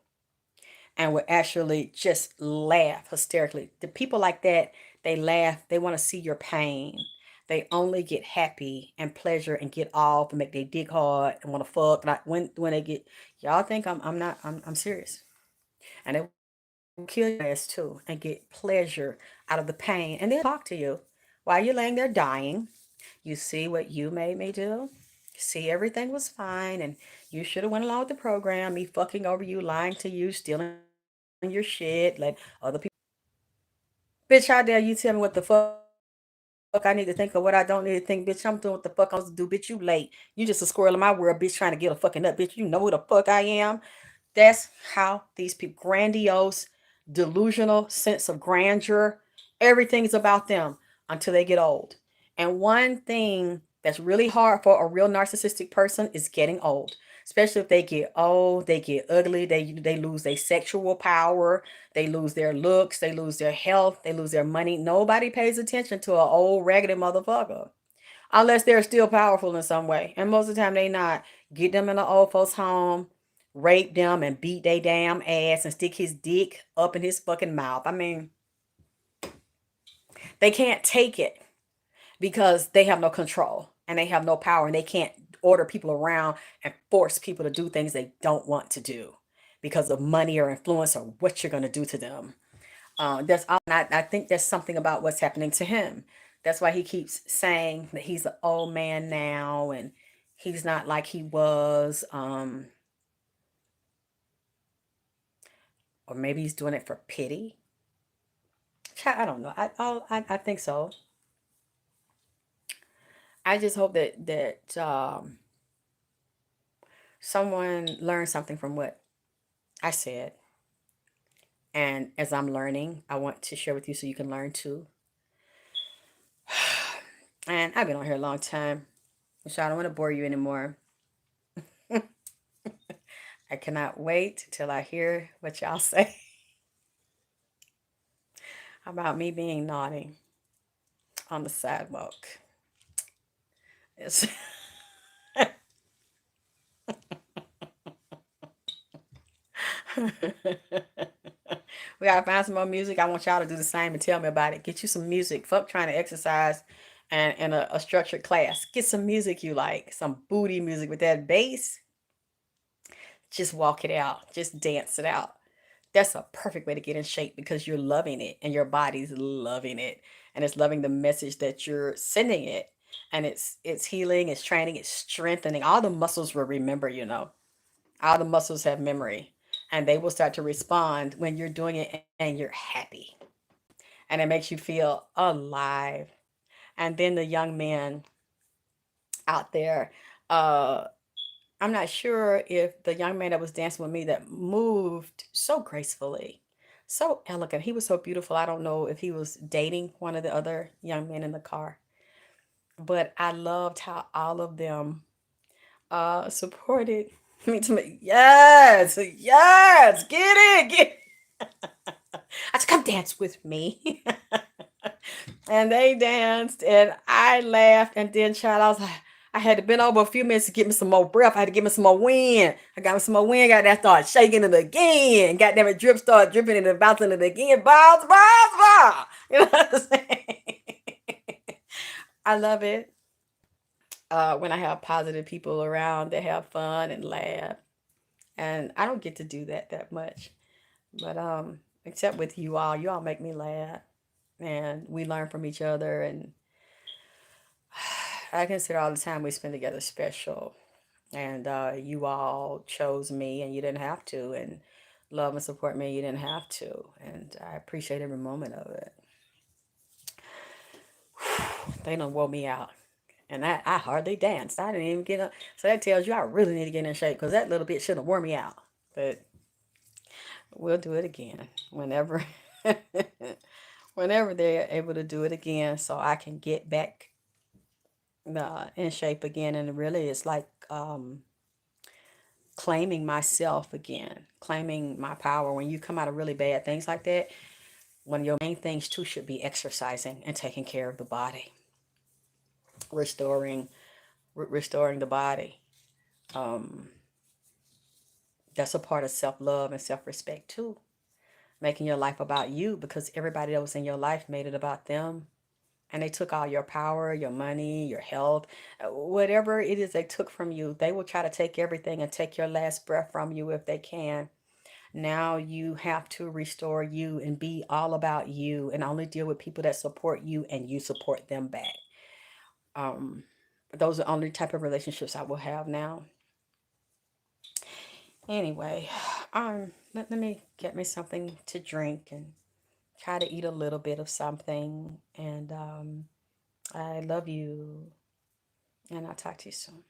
and would actually just laugh hysterically. The people like that, they laugh, they want to see your pain. They only get happy and pleasure and get off and make their dick hard and want to fuck. Like when they get, y'all think I'm not, I'm serious. And they will kill your ass too and get pleasure out of the pain. And they'll talk to you while you're laying there dying. You see what you made me do. See, everything was fine, and you should have went along with the program. Me fucking over you, lying to you, stealing your shit, let other people. Bitch, how dare you tell me what the fuck I need to think or what I don't need to think, bitch? I'm doing what the fuck I'm supposed to do, bitch. You late. You just a squirrel in my world, bitch, trying to get a fucking nut, bitch. You know who the fuck I am. That's how these people, grandiose, delusional sense of grandeur, everything's about them until they get old. And one thing that's really hard for a real narcissistic person is getting old. Especially if they get old, they get ugly, they lose their sexual power, they lose their looks, they lose their health, they lose their money. Nobody pays attention to an old raggedy motherfucker unless they're still powerful in some way. And most of the time they not. Get them in an old folks home, rape them and beat they damn ass and stick his dick up in his fucking mouth. I mean, they can't take it because they have no control and they have no power and they can't order people around and force people to do things they don't want to do because of money or influence or what you're going to do to them. That's all. And I think there's something about what's happening to him. That's why he keeps saying that he's an old man now and he's not like he was. Or maybe he's doing it for pity. I don't know. I think so. I just hope that someone learned something from what I said. And as I'm learning, I want to share with you so you can learn too. And I've been on here a long time, so I don't want to bore you anymore. I cannot wait till I hear what y'all say about me being naughty on the sidewalk. It's we gotta find some more music. I want y'all to do the same and tell me about it. Get you some music. Fuck trying to exercise and in a structured class. Get some music you like. Some booty music with that bass. Just walk it out. Just dance it out. That's a perfect way to get in shape because you're loving it and your body's loving it and it's loving the message that you're sending it. And it's healing, it's training, it's strengthening. All the muscles will remember. All the muscles have memory and they will start to respond when you're doing it and you're happy. And it makes you feel alive. And then the young men out there, uh, I'm not sure if the young man that was dancing with me that moved so gracefully, so elegant. He was so beautiful. I don't know if he was dating one of the other young men in the car, but I loved how all of them supported me to me. Yes, yes, get it, get. I said, come dance with me. And they danced and I laughed and then child, I was like, I had to bend over a few minutes to get me some more breath. I had to get me some more wind. I got me some more wind, got that start shaking it again. Got that drip start dripping and bouncing it again. Bounce, bounce, bounce. You know what I'm saying? I love it when I have positive people around that have fun and laugh. And I don't get to do that much. But except with you all make me laugh. And we learn from each other and I consider all the time we spend together special. And you all chose me and you didn't have to. And love and support me, you didn't have to. And I appreciate every moment of it. They done wore me out. And I hardly danced. I didn't even get up. So that tells you I really need to get in shape because that little bit should have wore me out. But we'll do it again whenever whenever they're able to do it again so I can get back in shape again. And really it's like claiming myself again, claiming my power. When you come out of really bad things like that, one of your main things too should be exercising and taking care of the body, restoring the body. Um, That's a part of self-love and self-respect too. Making your life about you, because everybody that was in your life made it about them. And they took all your power, your money, your health, whatever it is they took from you. They will try to take everything and take your last breath from you if they can. Now you have to restore you and be all about you and only deal with people that support you and you support them back. Um, those are the only type of relationships I will have now. Anyway, let me get me something to drink and try to eat a little bit of something. And I love you, and I'll talk to you soon.